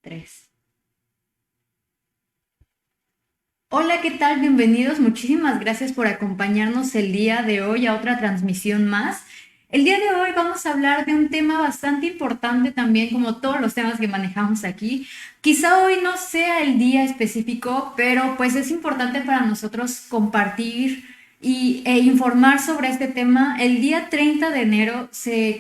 Tres. Hola, ¿qué tal? Bienvenidos. Muchísimas gracias por acompañarnos el día de hoy a otra transmisión más. El día de hoy vamos a hablar de un tema bastante importante también, como todos los temas que manejamos aquí. Quizá hoy no sea el día específico, pero pues es importante para nosotros compartir e informar sobre este tema. El día 30 de enero se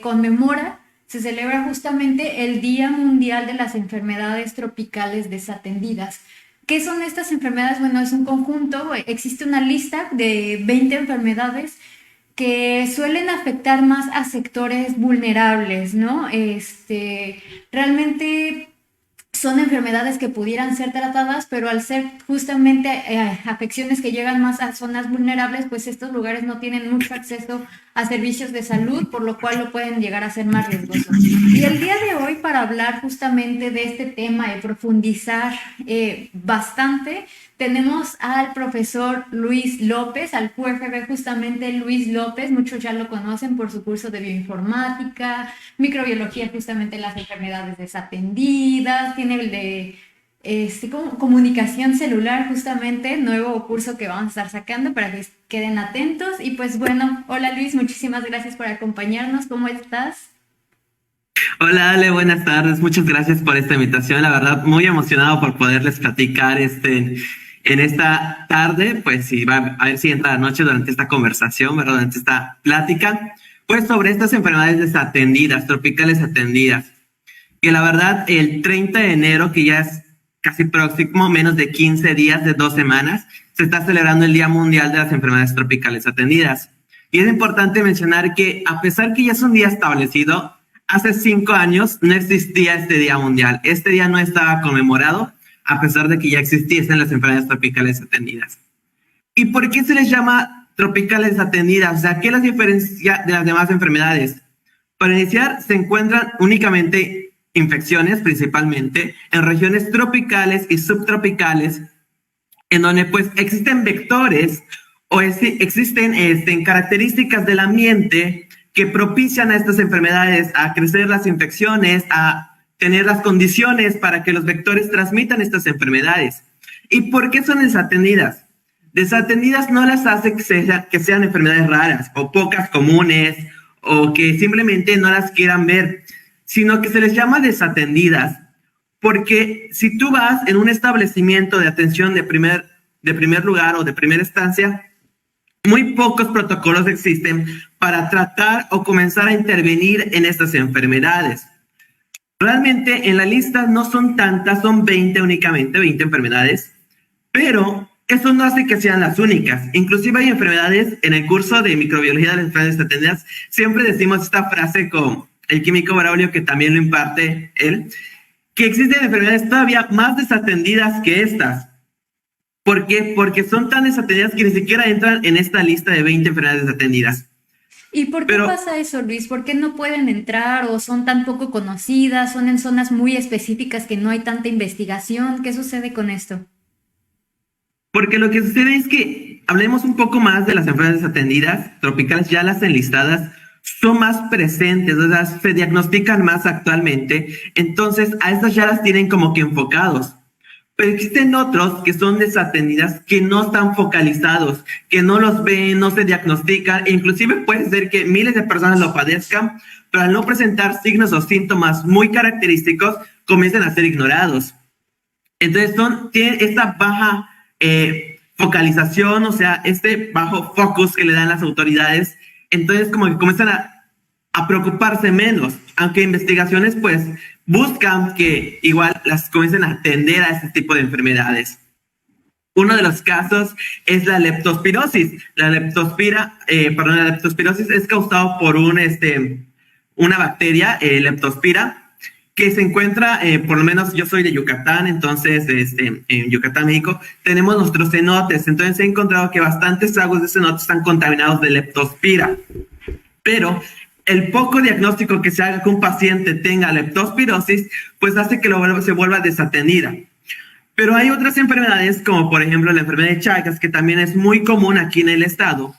celebra justamente el Día Mundial de las Enfermedades Tropicales Desatendidas. ¿Qué son estas enfermedades? Bueno, es un conjunto, existe una lista de 20 enfermedades que suelen afectar más a sectores vulnerables, ¿no? Realmente son enfermedades que pudieran ser tratadas, pero al ser justamente afecciones que llegan más a zonas vulnerables, pues estos lugares no tienen mucho acceso a servicios de salud, por lo cual lo pueden llegar a ser más riesgoso. Y el día de hoy, para hablar justamente de este tema y profundizar bastante, tenemos al profesor Luis López, al QFB justamente Luis López, muchos ya lo conocen por su curso de bioinformática, microbiología justamente las enfermedades desatendidas, tiene el de comunicación celular justamente, nuevo curso que vamos a estar sacando para que queden atentos. Y pues bueno, hola Luis, muchísimas gracias por acompañarnos, ¿cómo estás? Hola Ale, buenas tardes. Muchas gracias por esta invitación. La verdad, muy emocionado por poderles platicar en esta tarde, pues sí, va a ver si entra la noche durante esta conversación, ¿verdad? Durante esta plática, pues sobre estas enfermedades desatendidas, tropicales atendidas, que la verdad el 30 de enero, que ya es casi próximo, menos de 15 días, de 2 semanas, se está celebrando el Día Mundial de las Enfermedades Tropicales Atendidas. Y es importante mencionar que a pesar que ya es un día establecido, hace 5 años no existía este Día Mundial. Este día no estaba conmemorado, a pesar de que ya existiesen las enfermedades tropicales atendidas. ¿Y por qué se les llama tropicales atendidas? O sea, ¿qué las diferencia de las demás enfermedades? Para iniciar, se encuentran únicamente infecciones, principalmente, en regiones tropicales y subtropicales, en donde pues existen vectores o existen características del ambiente que propician a estas enfermedades, a crecer las infecciones, a tener las condiciones para que los vectores transmitan estas enfermedades. ¿Y por qué son desatendidas? Desatendidas no las hace que sean enfermedades raras o pocas comunes o que simplemente no las quieran ver, sino que se les llama desatendidas porque si tú vas en un establecimiento de atención de primer lugar o de primera instancia, muy pocos protocolos existen para tratar o comenzar a intervenir en estas enfermedades. Realmente en la lista no son tantas, son 20 únicamente, 20 enfermedades, pero eso no hace que sean las únicas. Inclusive hay enfermedades, en el curso de microbiología de las enfermedades desatendidas, siempre decimos esta frase con el químico Braulio, que también lo imparte él, que existen enfermedades todavía más desatendidas que estas. ¿Por qué? Porque son tan desatendidas que ni siquiera entran en esta lista de 20 enfermedades desatendidas. ¿Y por qué Pero pasa eso, Luis? ¿Por qué no pueden entrar o son tan poco conocidas? ¿Son en zonas muy específicas que no hay tanta investigación? ¿Qué sucede con esto? porque lo que sucede es que hablemos un poco más de las enfermedades desatendidas, tropicales, ya las enlistadas, son más presentes, o sea, se diagnostican más actualmente, entonces a estas ya las tienen como que enfocados. Pero existen otros que son desatendidas, que no están focalizados, que no los ven, no se diagnostican, e inclusive puede ser que miles de personas lo padezcan, pero al no presentar signos o síntomas muy característicos, comienzan a ser ignorados. Entonces tienen esta baja focalización, o sea, este bajo focus que le dan las autoridades, entonces como que comienzan a preocuparse menos, aunque investigaciones pues buscan que igual las comiencen a atender a este tipo de enfermedades. Uno de los casos es la leptospirosis. La leptospirosis es causado por una bacteria, leptospira, que se encuentra, por lo menos yo soy de Yucatán, entonces en Yucatán, México, tenemos nuestros cenotes. Entonces he encontrado que bastantes aguas de cenotes están contaminados de leptospira. Pero el poco diagnóstico que se haga que un paciente tenga leptospirosis, pues hace que se vuelva desatendida. Pero hay otras enfermedades, como por ejemplo la enfermedad de Chagas, que también es muy común aquí en el estado,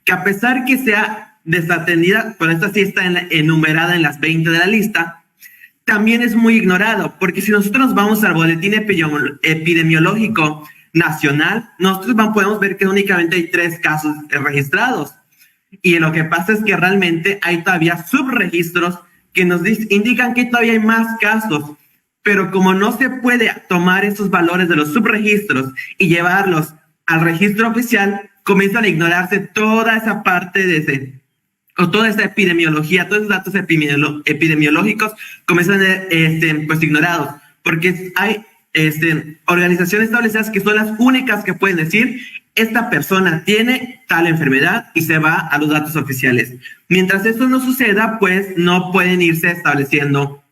que a pesar que sea desatendida, pero esta sí está enumerada en las 20 de la lista, también es muy ignorado, porque si nosotros nos vamos al boletín epidemiológico nacional, nosotros podemos ver que únicamente hay 3 casos registrados. Y lo que pasa es que realmente hay todavía subregistros que nos indican que todavía hay más casos, pero como no se puede tomar esos valores de los subregistros y llevarlos al registro oficial, comienzan a ignorarse toda esa parte de o toda esa epidemiología, todos esos datos epidemiológicos comienzan a ser pues ignorados, porque hay organizaciones establecidas que son las únicas que pueden decir esta persona tiene tal enfermedad y se va a los datos oficiales. Mientras esto no suceda, pues no pueden irse estableciendo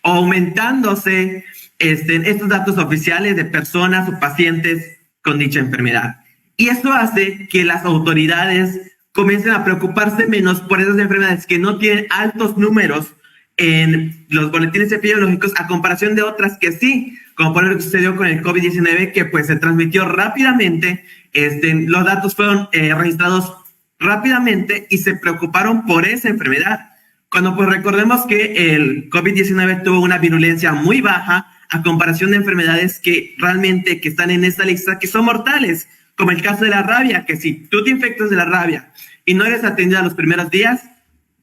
o aumentándose estos datos oficiales de personas o pacientes con dicha enfermedad. Y esto hace que las autoridades comiencen a preocuparse menos por esas enfermedades que no tienen altos números en los boletines epidemiológicos a comparación de otras que sí, como por ejemplo sucedió con el COVID-19, que pues se transmitió rápidamente, los datos fueron registrados rápidamente y se preocuparon por esa enfermedad. Cuando pues recordemos que el COVID-19 tuvo una virulencia muy baja a comparación de enfermedades que realmente que están en esta lista, que son mortales, como el caso de la rabia, que si tú te infectas de la rabia y no eres atendido a los primeros días,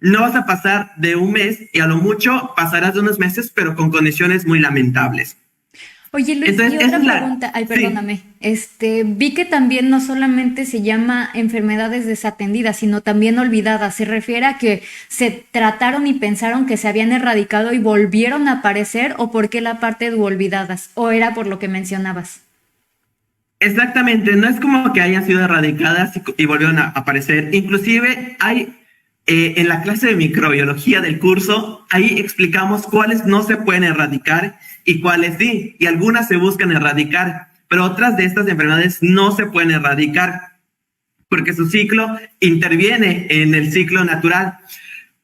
no vas a pasar de un mes y a lo mucho pasarás de unos meses, pero con condiciones muy lamentables. Oye, Luis, Entonces, y otra pregunta, perdóname, vi que también no solamente se llama enfermedades desatendidas, sino también olvidadas. ¿Se refiere a que se trataron y pensaron que se habían erradicado y volvieron a aparecer, o por qué la parte de olvidadas? ¿O era por lo que mencionabas? Exactamente, no es como que hayan sido erradicadas y volvieron a aparecer. Inclusive hay en la clase de microbiología del curso, ahí explicamos cuáles no se pueden erradicar y cuáles sí, y algunas se buscan erradicar, pero otras de estas enfermedades no se pueden erradicar porque su ciclo interviene en el ciclo natural,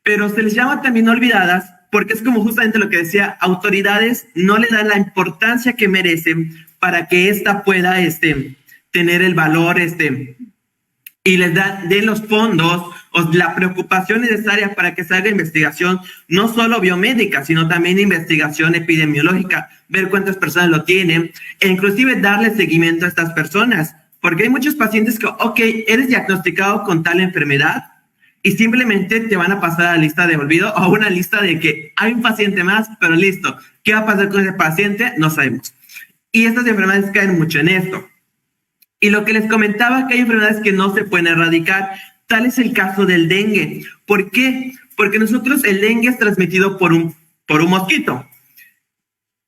pero se les llama también olvidadas porque es como justamente lo que decía, autoridades no le dan la importancia que merecen para que ésta pueda tener el valor y les den los fondos o la preocupación necesaria para que se haga investigación, no solo biomédica, sino también investigación epidemiológica, ver cuántas personas lo tienen, e inclusive darle seguimiento a estas personas, porque hay muchos pacientes que, ok, eres diagnosticado con tal enfermedad y simplemente te van a pasar a la lista de olvido o a una lista de que hay un paciente más, pero listo, ¿qué va a pasar con ese paciente? No sabemos. Y estas enfermedades caen mucho en esto. Y lo que les comentaba, que hay enfermedades que no se pueden erradicar. Tal es el caso del dengue. ¿Por qué? Porque nosotros el dengue es transmitido por un mosquito.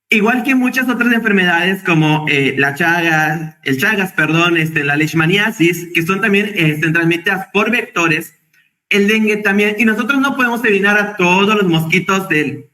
Igual que muchas otras enfermedades como el Chagas, la leishmaniasis, que son también transmitidas por vectores, el dengue también. Y nosotros no podemos eliminar a todos los mosquitos de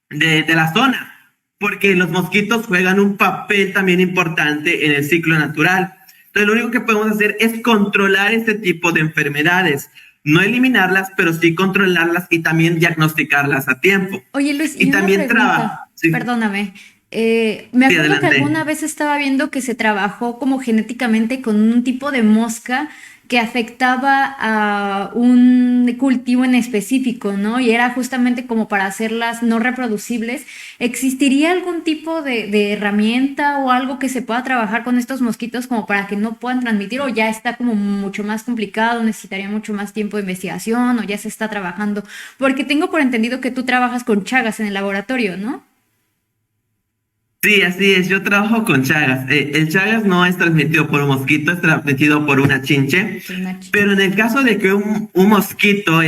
la zona, porque los mosquitos juegan un papel también importante en el ciclo natural. Entonces, lo único que podemos hacer es controlar este tipo de enfermedades. No eliminarlas, pero sí controlarlas y también diagnosticarlas a tiempo. Oye, Luis, y también trabaja. Sí. Perdóname. Me acuerdo que alguna vez estaba viendo que se trabajó como genéticamente con un tipo de mosca que afectaba a un cultivo en específico, ¿no? Y era justamente como para hacerlas no reproducibles. ¿Existiría algún tipo de herramienta o algo que se pueda trabajar con estos mosquitos como para que no puedan transmitir, o ya está como mucho más complicado, necesitaría mucho más tiempo de investigación, o ya se está trabajando? Porque tengo por entendido que tú trabajas con Chagas en el laboratorio, ¿no? Sí, así es. Yo trabajo con Chagas. El Chagas no es transmitido por un mosquito, es transmitido por una chinche. Pero en el caso de que un mosquito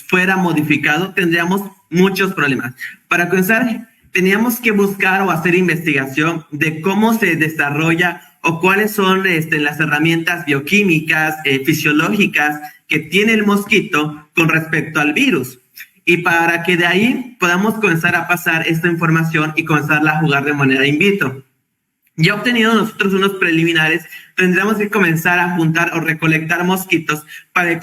fuera modificado, tendríamos muchos problemas. Para comenzar, teníamos que buscar o hacer investigación de cómo se desarrolla o cuáles son las herramientas bioquímicas, fisiológicas que tiene el mosquito con respecto al virus. Y para que de ahí podamos comenzar a pasar esta información y comenzarla a jugar de manera in vitro. Ya obtenido nosotros unos preliminares, tendremos que comenzar a juntar o recolectar mosquitos para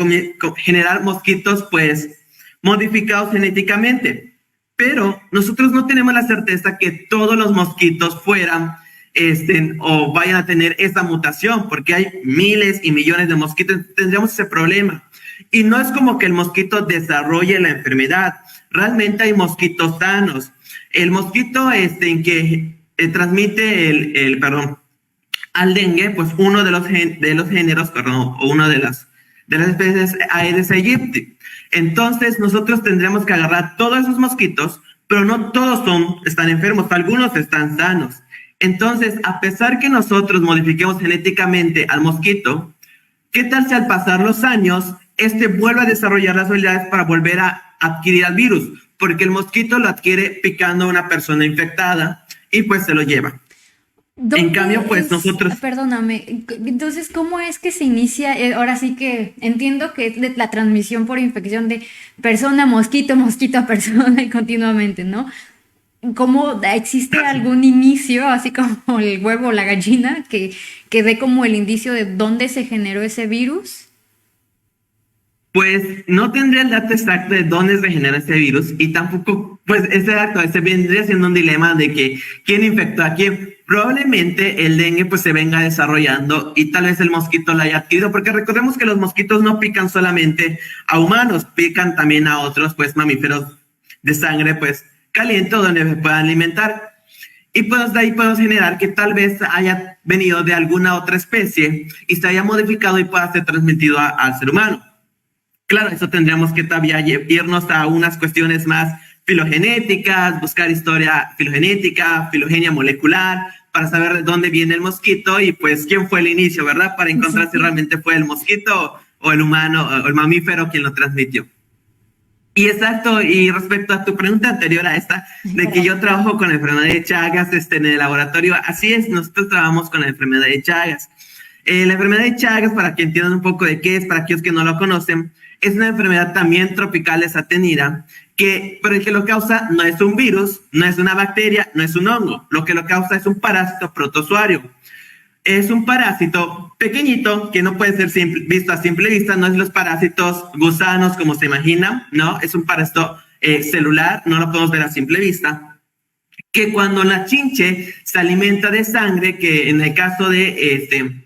generar mosquitos pues modificados genéticamente. Pero nosotros no tenemos la certeza que todos los mosquitos fueran o vayan a tener esa mutación, porque hay miles y millones de mosquitos. Tendríamos ese problema. Y no es como que el mosquito desarrolle la enfermedad. Realmente hay mosquitos sanos. El mosquito en que transmite perdón, al dengue, pues uno de los géneros, perdón, o una de las especies Aedes aegypti. Entonces nosotros tendríamos que agarrar todos esos mosquitos, pero no todos están enfermos, algunos están sanos. Entonces, a pesar que nosotros modifiquemos genéticamente al mosquito, ¿qué tal si al pasar los años, vuelve a desarrollar las habilidades para volver a adquirir al virus? Porque el mosquito lo adquiere picando a una persona infectada y pues se lo lleva. En cambio, pues nosotros... Perdóname, entonces, ¿cómo es que se inicia? Ahora sí que entiendo que es la transmisión por infección de persona a mosquito, mosquito a persona y continuamente, ¿no? ¿Cómo existe algún inicio, así como el huevo o la gallina, que dé como el indicio de dónde se generó ese virus? Pues no tendría el dato exacto de dónde se genera ese virus y tampoco, pues exacto, ese vendría siendo un dilema de que quién infectó a quién. Probablemente el dengue pues se venga desarrollando y tal vez el mosquito lo haya adquirido, porque recordemos que los mosquitos no pican solamente a humanos, pican también a otros pues mamíferos de sangre pues caliente donde se puedan alimentar. Y pues de ahí podemos generar que tal vez haya venido de alguna otra especie y se haya modificado y pueda ser transmitido al ser humano. Claro, eso tendríamos que todavía irnos a unas cuestiones más filogenéticas, buscar historia filogenética, filogenia molecular, para saber de dónde viene el mosquito y pues quién fue el inicio, ¿verdad? Para encontrar si realmente fue el mosquito o el humano o el mamífero quien lo transmitió. Y exacto, y respecto a tu pregunta anterior a esta, de que yo trabajo con la enfermedad de Chagas en el laboratorio, así es, nosotros trabajamos con la enfermedad de Chagas. La enfermedad de Chagas, para que entiendan un poco de qué es, para aquellos que no lo conocen, es una enfermedad también tropical desatenida, pero el que lo causa no es un virus, no es una bacteria, no es un hongo. Lo que lo causa es un parásito protozoario. Es un parásito pequeñito que no puede ser visto a simple vista, no es los parásitos gusanos como se imagina, ¿no? Es un parásito celular, no lo podemos ver a simple vista. Que cuando la chinche se alimenta de sangre, que en el caso de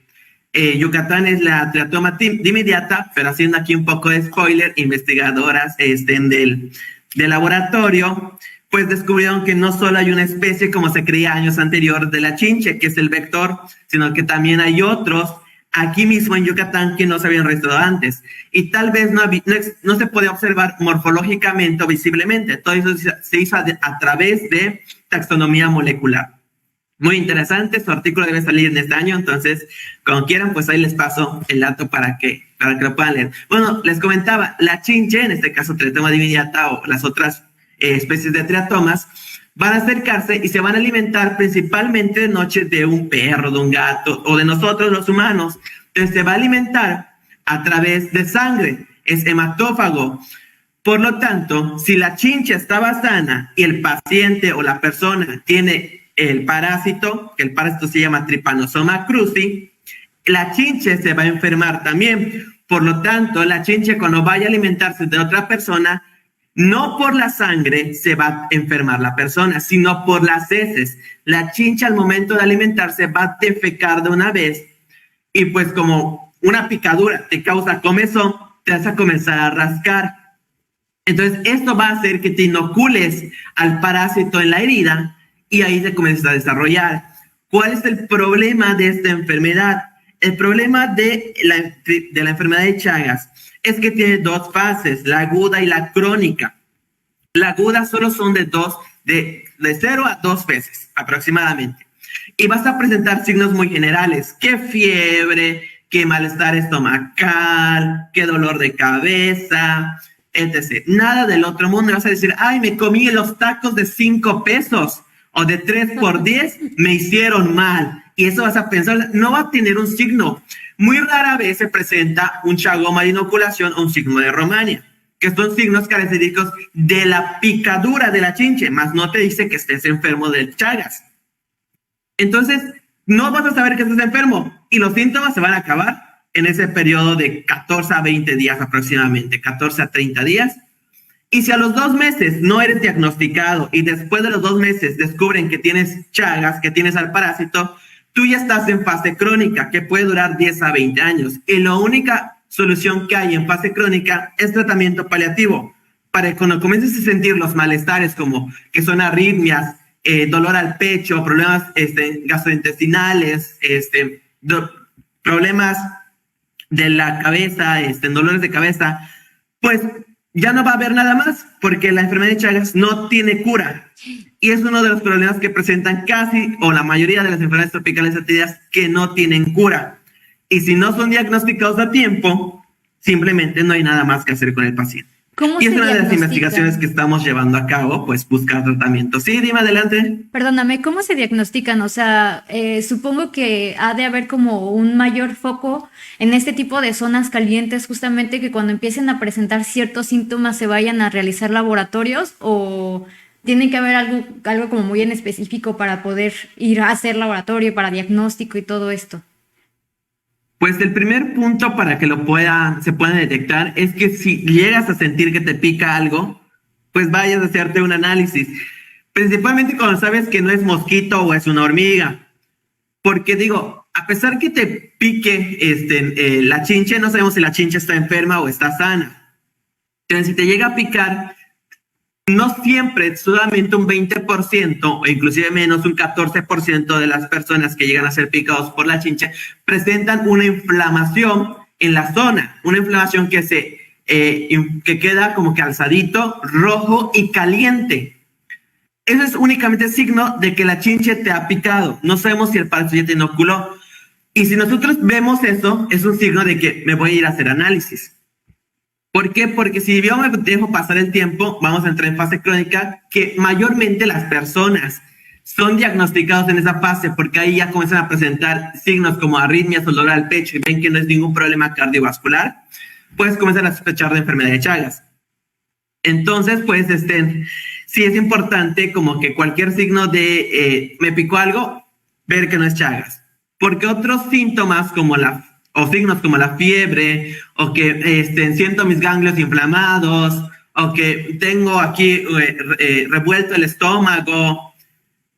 Yucatán es la Triatoma dimidiata, pero haciendo aquí un poco de spoiler, investigadoras del laboratorio, pues descubrieron que no solo hay una especie como se creía años anterior de la chinche, que es el vector, sino que también hay otros aquí mismo en Yucatán que no se habían registrado antes. Y tal vez no se puede observar morfológicamente o visiblemente. Todo eso se hizo a través de taxonomía molecular. Muy interesante, su artículo debe salir en este año, entonces, cuando quieran, pues ahí les paso el dato para que lo puedan leer. Bueno, les comentaba, la chinche, en este caso Triatoma dimidiata o las otras especies de triatomas, van a acercarse y se van a alimentar principalmente de noche de un perro, de un gato o de nosotros los humanos. Entonces se va a alimentar a través de sangre, es hematófago. Por lo tanto, si la chinche estaba sana y el paciente o la persona tiene el parásito, que el parásito se llama Trypanosoma cruzi, la chinche se va a enfermar también. Por lo tanto, la chinche cuando vaya a alimentarse de otra persona, no por la sangre se va a enfermar la persona, sino por las heces. La chinche al momento de alimentarse va a defecar de una vez y pues como una picadura te causa comezón, te vas a comenzar a rascar. Entonces esto va a hacer que te inocules al parásito en la herida y ahí se comienza a desarrollar. ¿Cuál es el problema de esta enfermedad? El problema de la enfermedad de Chagas es que tiene dos fases, la aguda y la crónica. La aguda solo son de 0 a 2 veces aproximadamente. Y vas a presentar signos muy generales, que fiebre, que malestar estomacal, que dolor de cabeza, etc. Nada del otro mundo. Vas a decir, ay, me comí los tacos de 5 pesos o de 3 por 10, me hicieron mal. Y eso vas a pensar, no va a tener un signo. Muy rara vez se presenta un chagoma de inoculación o un signo de Romania, que son signos característicos de la picadura de la chinche, más no te dice que estés enfermo de Chagas. Entonces, no vas a saber que estás enfermo y los síntomas se van a acabar en ese periodo de 14 a 20 días aproximadamente, 14 a 30 días. Y si a los 2 meses no eres diagnosticado y después de los 2 meses descubren que tienes Chagas, que tienes al parásito, tú ya estás en fase crónica que puede durar 10 a 20 años. Y la única solución que hay en fase crónica es tratamiento paliativo. Para que cuando comiences a sentir los malestares como que son arritmias, dolor al pecho, problemas gastrointestinales, problemas de la cabeza, dolores de cabeza, pues ya no va a haber nada más, porque la enfermedad de Chagas no tiene cura. Y es uno de los problemas que presentan casi o la mayoría de las enfermedades tropicales atípicas que no tienen cura. Y si no son diagnosticados a tiempo, simplemente no hay nada más que hacer con el paciente. ¿Cómo Y es se una de las diagnostica? investigaciones que estamos llevando a cabo, pues buscar tratamiento. Sí, dime adelante. Perdóname, ¿cómo se diagnostican? O sea, supongo que ha de haber como un mayor foco en este tipo de zonas calientes, justamente que cuando empiecen a presentar ciertos síntomas se vayan a realizar laboratorios, o tiene que haber algo como muy en específico para poder ir a hacer laboratorio, para diagnóstico y todo esto. Pues el primer punto para que se pueda detectar es que si llegas a sentir que te pica algo, pues vayas a hacerte un análisis. Principalmente cuando sabes que no es mosquito o es una hormiga. Porque digo, a pesar que te pique la chinche, no sabemos si la chinche está enferma o está sana. Entonces, si te llega a picar, no siempre, solamente un 20% o inclusive menos, un 14% de las personas que llegan a ser picados por la chinche presentan una inflamación en la zona, una inflamación que queda como que alzadito, rojo y caliente. Eso es únicamente signo de que la chinche te ha picado. No sabemos si el parásito ya te inoculó. Y si nosotros vemos eso, es un signo de que me voy a ir a hacer análisis. ¿Por qué? Porque si yo me dejo pasar el tiempo, vamos a entrar en fase crónica, que mayormente las personas son diagnosticados en esa fase, porque ahí ya comienzan a presentar signos como arritmias o dolor al pecho y ven que no es ningún problema cardiovascular, pues comienzan a sospechar de enfermedad de Chagas. Entonces, pues, sí es importante como que cualquier signo de me picó algo, ver que no es Chagas. Porque otros síntomas o signos como la fiebre, o que siento mis ganglios inflamados, o que tengo aquí revuelto el estómago,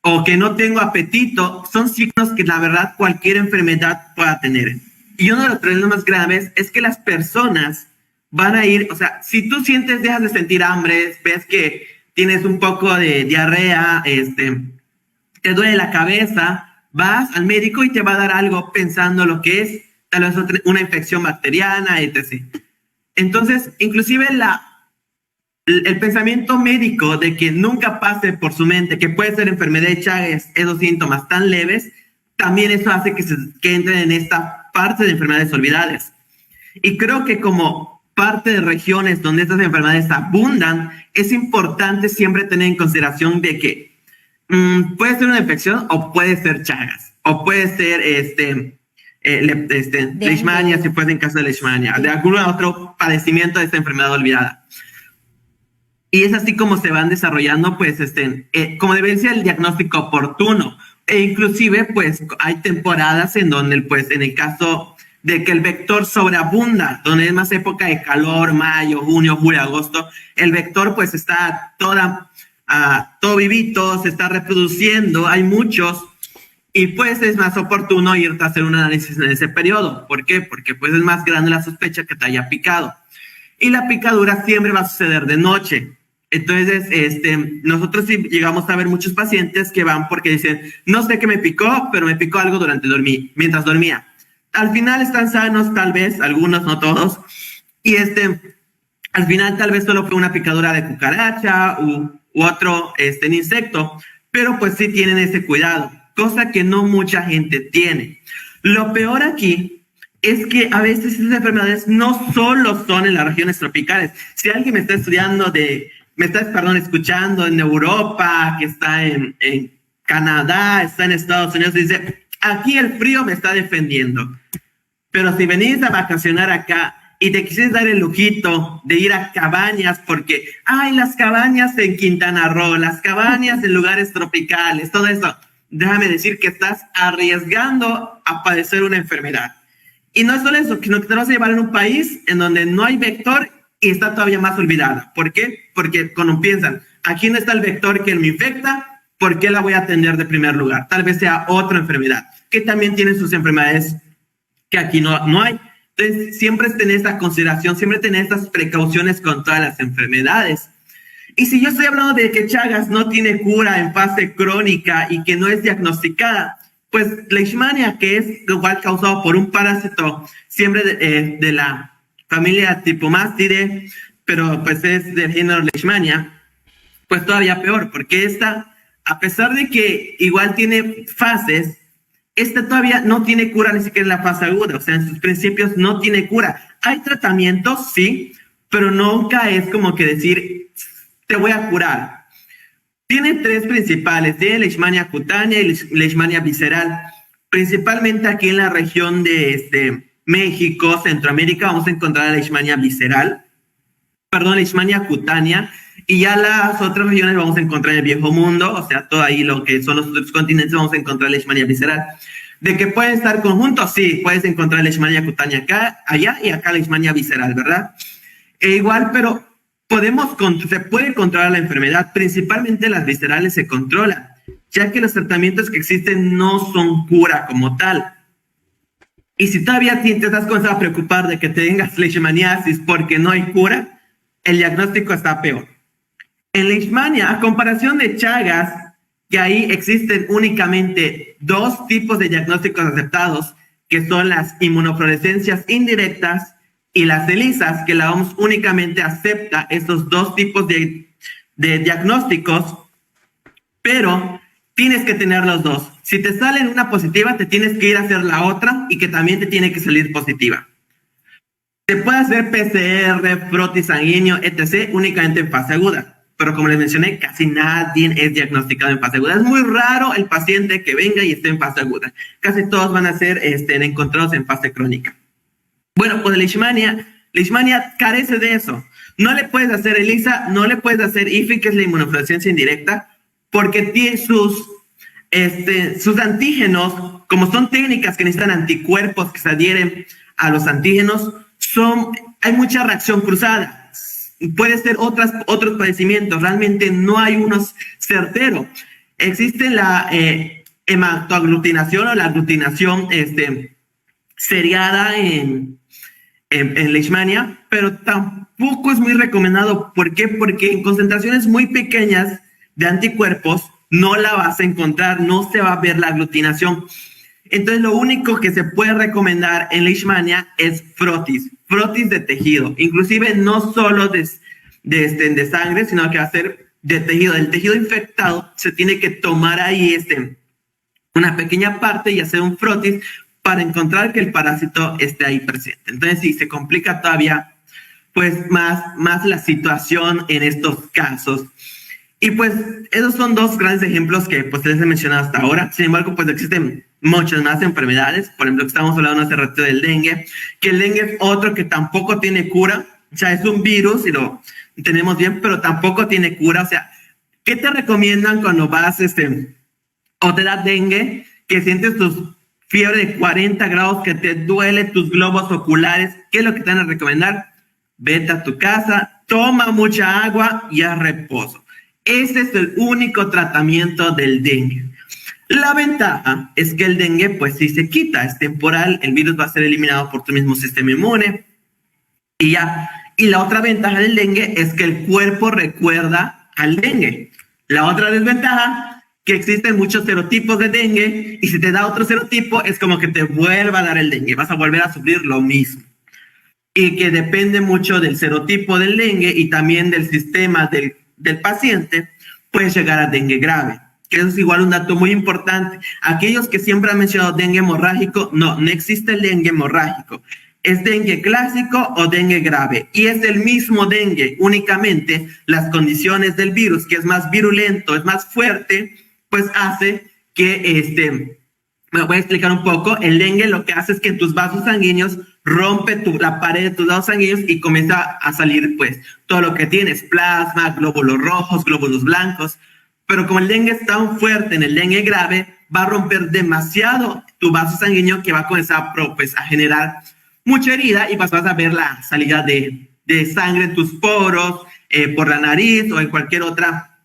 o que no tengo apetito, son signos que la verdad cualquier enfermedad pueda tener. Y uno de los problemas más graves es que las personas van a ir, o sea, si tú dejas de sentir hambre, ves que tienes un poco de diarrea, te duele la cabeza, vas al médico y te va a dar algo pensando lo que es tal vez una infección bacteriana, etc. Entonces, inclusive el pensamiento médico de que nunca pase por su mente que puede ser enfermedad de Chagas, esos síntomas tan leves, también eso hace que entren en esta parte de enfermedades olvidadas. Y creo que como parte de regiones donde estas enfermedades abundan, es importante siempre tener en consideración de que puede ser una infección o puede ser Chagas, o puede ser leishmania, si fuese en caso de leishmania, de algún otro padecimiento de esta enfermedad olvidada. Y es así como se van desarrollando, pues, como debería ser el diagnóstico oportuno. E inclusive, pues, hay temporadas en donde, pues, en el caso de que el vector sobreabunda, donde es más época de calor, mayo, junio, julio, agosto, el vector, pues, está todo vivito, se está reproduciendo, hay muchos, y pues es más oportuno irte a hacer un análisis en ese periodo. ¿Por qué? Porque pues es más grande la sospecha que te haya picado. Y la picadura siempre va a suceder de noche. Entonces, nosotros sí llegamos a ver muchos pacientes que van porque dicen, no sé qué me picó, pero me picó algo mientras dormía. Al final están sanos, tal vez, algunos, no todos. Y al final tal vez solo fue una picadura de cucaracha u otro insecto, pero pues sí tienen ese cuidado, cosa que no mucha gente tiene. Lo peor aquí es que a veces esas enfermedades no solo son en las regiones tropicales. Si alguien me está escuchando en Europa, que está en Canadá, está en Estados Unidos, dice, aquí el frío me está defendiendo. Pero si venís a vacacionar acá y te quisieras dar el lujito de ir a cabañas, porque hay las cabañas en Quintana Roo, las cabañas en lugares tropicales, todo eso, déjame decir que estás arriesgando a padecer una enfermedad. Y no es solo eso, sino que te vas a llevar en un país en donde no hay vector y está todavía más olvidada. ¿Por qué? Porque cuando piensan, aquí no está el vector que me infecta, ¿por qué la voy a atender de primer lugar? Tal vez sea otra enfermedad, que también tiene sus enfermedades que aquí no hay. Entonces, siempre es tener esta consideración, siempre tener estas precauciones con todas las enfermedades. Y si yo estoy hablando de que Chagas no tiene cura en fase crónica y que no es diagnosticada, pues Leishmania, que es igual causado por un parásito siempre de la familia Tripomastidae, pero pues es del género Leishmania, pues todavía peor, porque esta, a pesar de que igual tiene fases, esta todavía no tiene cura ni siquiera en la fase aguda, o sea, en sus principios no tiene cura. Hay tratamientos, sí, pero nunca es como que decir, te voy a curar. Tiene tres principales, tiene Leishmania cutánea y Leishmania visceral. Principalmente aquí en la región de México, Centroamérica, vamos a encontrar la Leishmania visceral, Leishmania cutánea, y ya las otras regiones vamos a encontrar el Viejo Mundo, o sea, todo ahí lo que son los otros continentes vamos a encontrar Leishmania visceral. ¿De que pueden estar conjuntos? Sí, puedes encontrar Leishmania cutánea acá, allá y acá Leishmania visceral, ¿verdad? E igual, pero se puede controlar la enfermedad, principalmente las viscerales se controlan, ya que los tratamientos que existen no son cura como tal. Y si todavía te estás comenzando a preocupar de que tengas leishmaniasis porque no hay cura, el diagnóstico está peor. En Leishmania, a comparación de Chagas, que ahí existen únicamente dos tipos de diagnósticos aceptados, que son las inmunofluorescencias indirectas y las ELISAs, que la OMS únicamente acepta estos dos tipos de diagnósticos, pero tienes que tener los dos. Si te sale una positiva, te tienes que ir a hacer la otra y que también te tiene que salir positiva. Se puede hacer PCR, frotis sanguíneo, etc., únicamente en fase aguda. Pero como les mencioné, casi nadie es diagnosticado en fase aguda. Es muy raro el paciente que venga y esté en fase aguda. Casi todos van a ser encontrados en fase crónica. Bueno, pues Leishmania carece de eso. No le puedes hacer ELISA, no le puedes hacer IFI, que es la inmunofluorescencia indirecta, porque tiene sus antígenos, como son técnicas que necesitan anticuerpos que se adhieren a los antígenos, hay mucha reacción cruzada. Puede ser otros padecimientos, realmente no hay unos certeros. Existe la hematoaglutinación o la aglutinación seriada en Leishmania, pero tampoco es muy recomendado. ¿Por qué? Porque en concentraciones muy pequeñas de anticuerpos no la vas a encontrar, no se va a ver la aglutinación. Entonces, lo único que se puede recomendar en Leishmania es frotis de tejido, inclusive no solo de sangre, sino que va a ser de tejido. Del tejido infectado se tiene que tomar ahí una pequeña parte y hacer un frotis para encontrar que el parásito esté ahí presente. Entonces, sí, se complica todavía pues más la situación en estos casos. Y pues esos son dos grandes ejemplos que pues les he mencionado hasta ahora. Sin embargo, pues existen muchas más enfermedades. Por ejemplo, estamos hablando hace rato del dengue, que el dengue es otro que tampoco tiene cura. O sea, es un virus y lo tenemos bien, pero tampoco tiene cura. O sea, ¿qué te recomiendan cuando vas o te da dengue, que sientes tus fiebre de 40 grados, que te duele tus globos oculares? ¿Qué es lo que te van a recomendar? Vete a tu casa, toma mucha agua y haz reposo. Ese es el único tratamiento del dengue. La ventaja es que el dengue, pues sí se quita, es temporal, el virus va a ser eliminado por tu mismo sistema inmune y ya. Y la otra ventaja del dengue es que el cuerpo recuerda al dengue. La otra desventaja, que existen muchos serotipos de dengue y si te da otro serotipo es como que te vuelva a dar el dengue, vas a volver a sufrir lo mismo. Y que depende mucho del serotipo del dengue y también del sistema del paciente, puede llegar a dengue grave, que eso es igual un dato muy importante. Aquellos que siempre han mencionado dengue hemorrágico, no existe el dengue hemorrágico. Es dengue clásico o dengue grave, y es el mismo dengue, únicamente las condiciones del virus, que es más virulento, es más fuerte, pues hace que me voy a explicar un poco. El dengue lo que hace es que tus vasos sanguíneos rompe la pared de tus vasos sanguíneos y comienza a salir pues todo lo que tienes, plasma, glóbulos rojos, glóbulos blancos. Pero como el dengue es tan fuerte en el dengue grave, va a romper demasiado tu vaso sanguíneo, que va a comenzar a generar mucha herida y vas a ver la salida de sangre en tus poros, por la nariz o en cualquier otra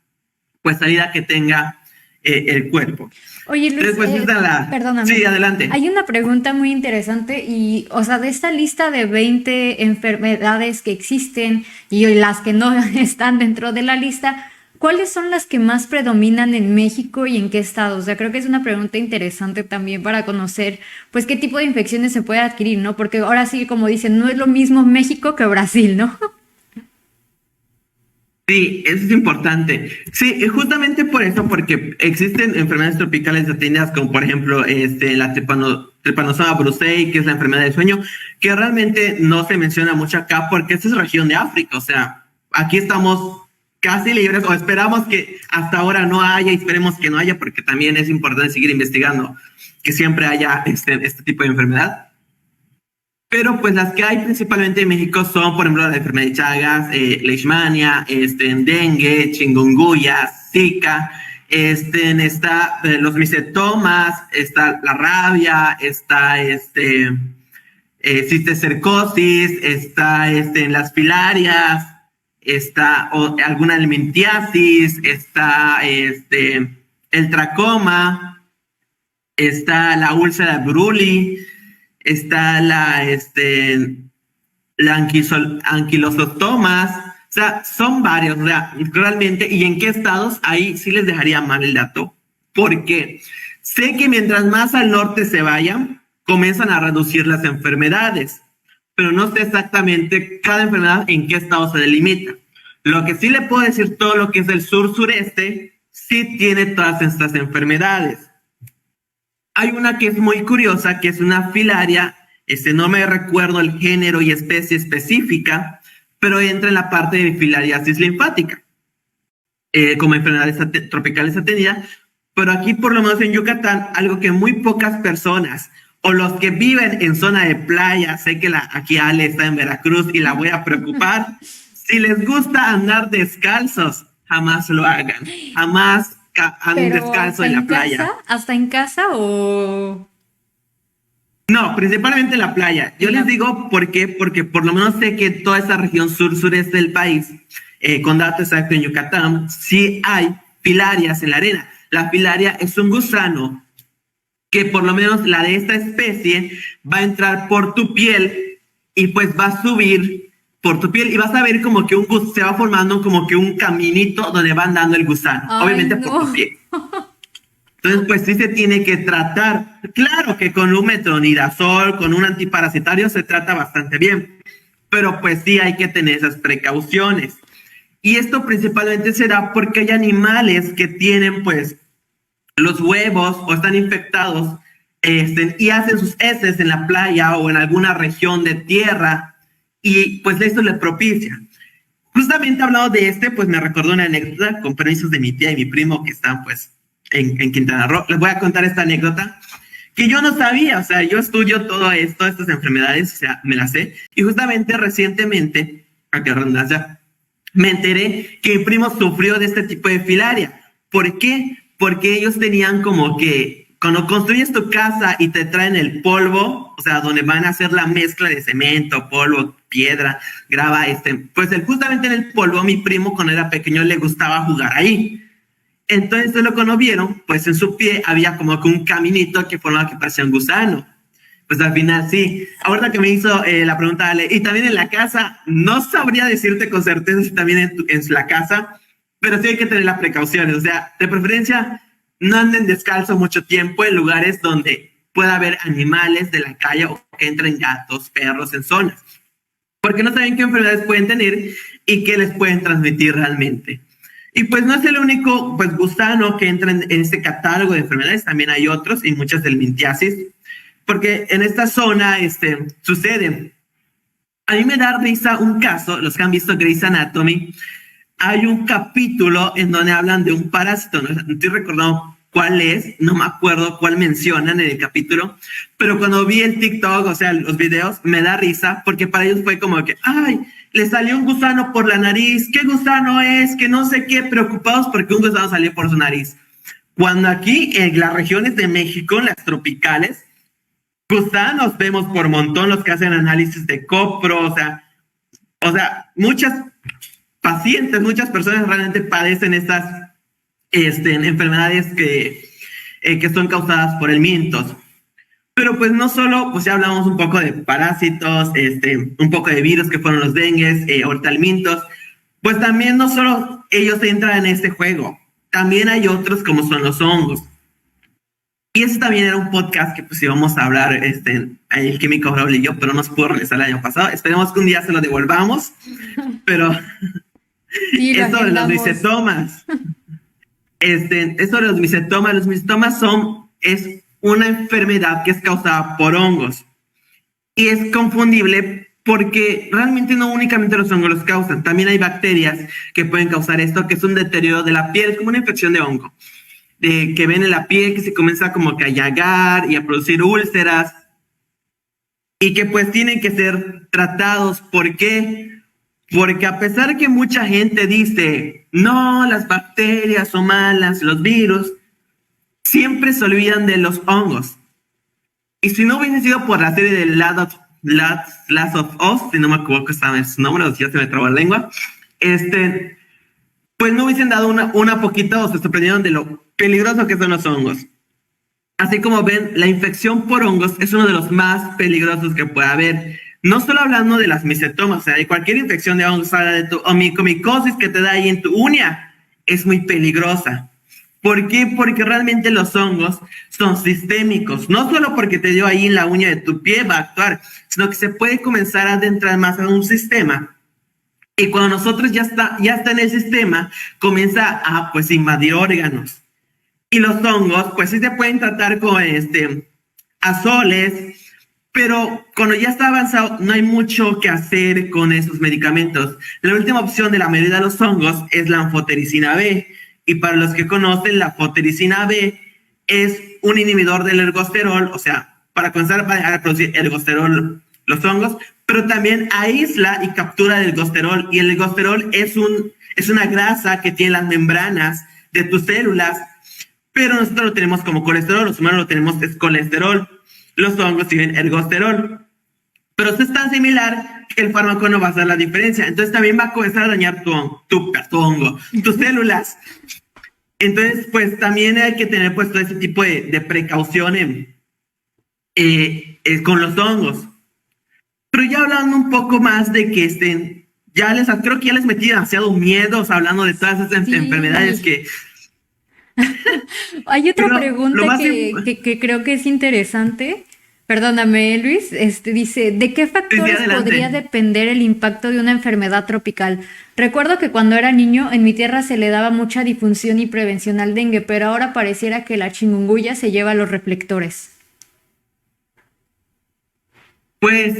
pues salida que tenga el cuerpo. Oye, Luis, Entonces, pues perdóname. Sí, adelante. Hay una pregunta muy interesante y, o sea, de esta lista de 20 enfermedades que existen y las que no están dentro de la lista, ¿cuáles son las que más predominan en México y en qué estados? O sea, creo que es una pregunta interesante también para conocer, pues, qué tipo de infecciones se puede adquirir, ¿no? Porque ahora sí, como dicen, no es lo mismo México que Brasil, ¿no? Sí, eso es importante. Sí, y justamente por eso, porque existen enfermedades tropicales atendidas, como por ejemplo la Trypanosoma brucei, que es la enfermedad del sueño, que realmente no se menciona mucho acá porque esta es región de África. O sea, aquí estamos casi libres, o esperamos que hasta ahora no haya, y esperemos que no haya, porque también es importante seguir investigando que siempre haya este tipo de enfermedad. Pero pues las que hay principalmente en México son, por ejemplo, la enfermedad de Chagas, Leishmania, dengue, chikungunya, Zika, está los micetomas, está la rabia, está cisticercosis, está en las filarias, está alguna limitiasis, está el tracoma, está la úlcera de Bruley, está anquilosostomas, o sea, son varios, o sea, realmente, y en qué estados, ahí sí les dejaría mal el dato, porque sé que mientras más al norte se vayan, comienzan a reducir las enfermedades, pero no sé exactamente cada enfermedad en qué estado se delimita. Lo que sí le puedo decir, todo lo que es el sur-sureste, sí tiene todas estas enfermedades. Hay una que es muy curiosa, que es una filaria, no me recuerdo el género y especie específica, pero entra en la parte de filariasis linfática, como enfermedades tropicales atendida. Pero aquí, por lo menos en Yucatán, algo que muy pocas personas, o los que viven en zona de playa, sé que aquí Ale está en Veracruz y la voy a preocupar, si les gusta andar descalzos, jamás lo hagan, jamás anden Pero descalzo en la playa. ¿hasta en casa o...? No, principalmente en la playa. Yo les digo por qué, porque por lo menos sé que toda esa región sur-sureste del país, con dato exacto en Yucatán, sí hay filarias en la arena. La filaria es un gusano que por lo menos la de esta especie va a entrar por tu piel y pues va a subir por tu piel y vas a ver como que se va formando como que un caminito donde va andando el gusano, Ay, obviamente no. por tu piel. Entonces, pues sí se tiene que tratar. Claro que con un metronidazol, con un antiparasitario se trata bastante bien, pero pues sí hay que tener esas precauciones. Y esto principalmente se da porque hay animales que tienen pues los huevos o están infectados y hacen sus heces en la playa o en alguna región de tierra y pues esto les propicia. Justamente hablado de pues me recordó una anécdota con permisos de mi tía y mi primo que están pues en Quintana Roo. Les voy a contar esta anécdota que yo no sabía, o sea, yo estudio todo esto, estas enfermedades, o sea, me las sé. Y justamente recientemente, a qué redundancia, me enteré que mi primo sufrió de este tipo de filaria. ¿Por qué? Porque ellos tenían como que, cuando construyes tu casa y te traen el polvo, o sea, donde van a hacer la mezcla de cemento, polvo, piedra, grava, pues justamente en el polvo, mi primo cuando era pequeño le gustaba jugar ahí. Entonces, cuando vieron, pues en su pie había como que un caminito que formaba que parecía un gusano. Pues al final sí. Ahorita que me hizo la pregunta, Ale, y también en la casa, no sabría decirte con certeza si también en la casa, pero sí hay que tener las precauciones. O sea, de preferencia, no anden descalzo mucho tiempo en lugares donde pueda haber animales de la calle o que entren gatos, perros en zonas. Porque no saben qué enfermedades pueden tener y qué les pueden transmitir realmente. Y pues no es el único pues, gusano que entra en este catálogo de enfermedades, también hay otros y muchas del mintiasis, porque en esta zona sucede. A mí me da risa un caso, los que han visto Grey's Anatomy, hay un capítulo en donde hablan de un parásito, no estoy recordando cuál es, no me acuerdo cuál mencionan en el capítulo, pero cuando vi el TikTok, o sea, los videos, me da risa, porque para ellos fue como que, ay, le salió un gusano por la nariz, ¿qué gusano es? Que no sé qué, preocupados porque un gusano salió por su nariz. Cuando aquí, en las regiones de México, las tropicales, gusanos vemos por montón los que hacen análisis de copro, o sea, muchas pacientes, muchas personas realmente padecen estas enfermedades que son causadas por el mintos. Pero pues no solo, pues ya hablamos un poco de parásitos, un poco de virus que fueron los dengues, ahorita el mintos, pues también no solo ellos entran en este juego, también hay otros como son los hongos. Y ese también era un podcast que pues íbamos a hablar, el químico Raúl y yo, pero no se pudo realizar el año pasado. Esperemos que un día se lo devolvamos, pero Sí, lo es sobre los agendamos. micetomas. Es sobre los micetomas. Los micetomas es una enfermedad que es causada por hongos. Y es confundible porque realmente no únicamente los hongos los causan, también hay bacterias que pueden causar esto, que es un deterioro de la piel, como una infección de hongo, que ven en la piel, que se comienza como que a llagar y a producir úlceras, y que pues tienen que ser tratados. ¿Por qué? Porque a pesar de que mucha gente dice, no, las bacterias son malas, los virus, siempre se olvidan de los hongos. Y si no hubiese sido por la serie de Last of Us, si no me equivoco, está en su nombre, ya se me trabó la lengua, pues no hubiesen dado una poquita, o se sorprendieron de lo peligroso que son los hongos. Así como ven, la infección por hongos es uno de los más peligrosos que puede haber. No solo hablando de las micetomas, o sea, de cualquier infección de hongos, de tu onicomicosis que te da ahí en tu uña, es muy peligrosa. ¿Por qué? Porque realmente los hongos son sistémicos. No solo porque te dio ahí en la uña de tu pie va a actuar, sino que se puede comenzar a adentrar más en un sistema. Y cuando nosotros ya está en el sistema, comienza a pues invadir órganos. Y los hongos, pues sí se pueden tratar con azoles, pero cuando ya está avanzado, no hay mucho que hacer con esos medicamentos. La última opción de la mayoría de los hongos es la anfotericina B. Y para los que conocen, la anfotericina B es un inhibidor del ergosterol, o sea, para comenzar a producir ergosterol los hongos, pero también aísla y captura el ergosterol. Y el ergosterol es una grasa que tiene las membranas de tus células, pero nosotros lo tenemos como colesterol, los humanos lo tenemos es colesterol, los hongos tienen ergosterol, pero esto es tan similar que el fármaco no va a hacer la diferencia, entonces también va a comenzar a dañar tu hongo, tus células. Entonces, pues también hay que tener pues todo ese tipo de precaución con los hongos. Pero ya hablando un poco más de que creo que ya les metí demasiado miedos hablando de todas esas enfermedades que... Hay otra Pero pregunta que creo que es interesante. Perdóname, Luis. Dice, ¿de qué factores podría depender el impacto de una enfermedad tropical? Recuerdo que cuando era niño en mi tierra se le daba mucha difusión y prevención al dengue, pero ahora pareciera que la chikungunya se lleva los reflectores. Pues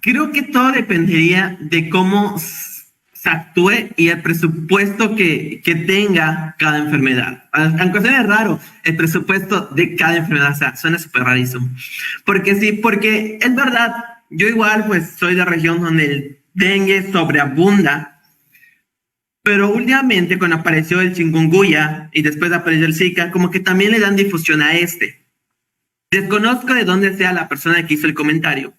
creo que todo dependería de cómo se actúe y el presupuesto que tenga cada enfermedad. Aunque suene raro, el presupuesto de cada enfermedad, o sea, suena súper rarísimo. Porque es verdad, yo igual pues soy de región donde el dengue sobreabunda, pero últimamente cuando apareció el chikungunya y después apareció el Zika, como que también le dan difusión a Desconozco de dónde sea la persona que hizo el comentario,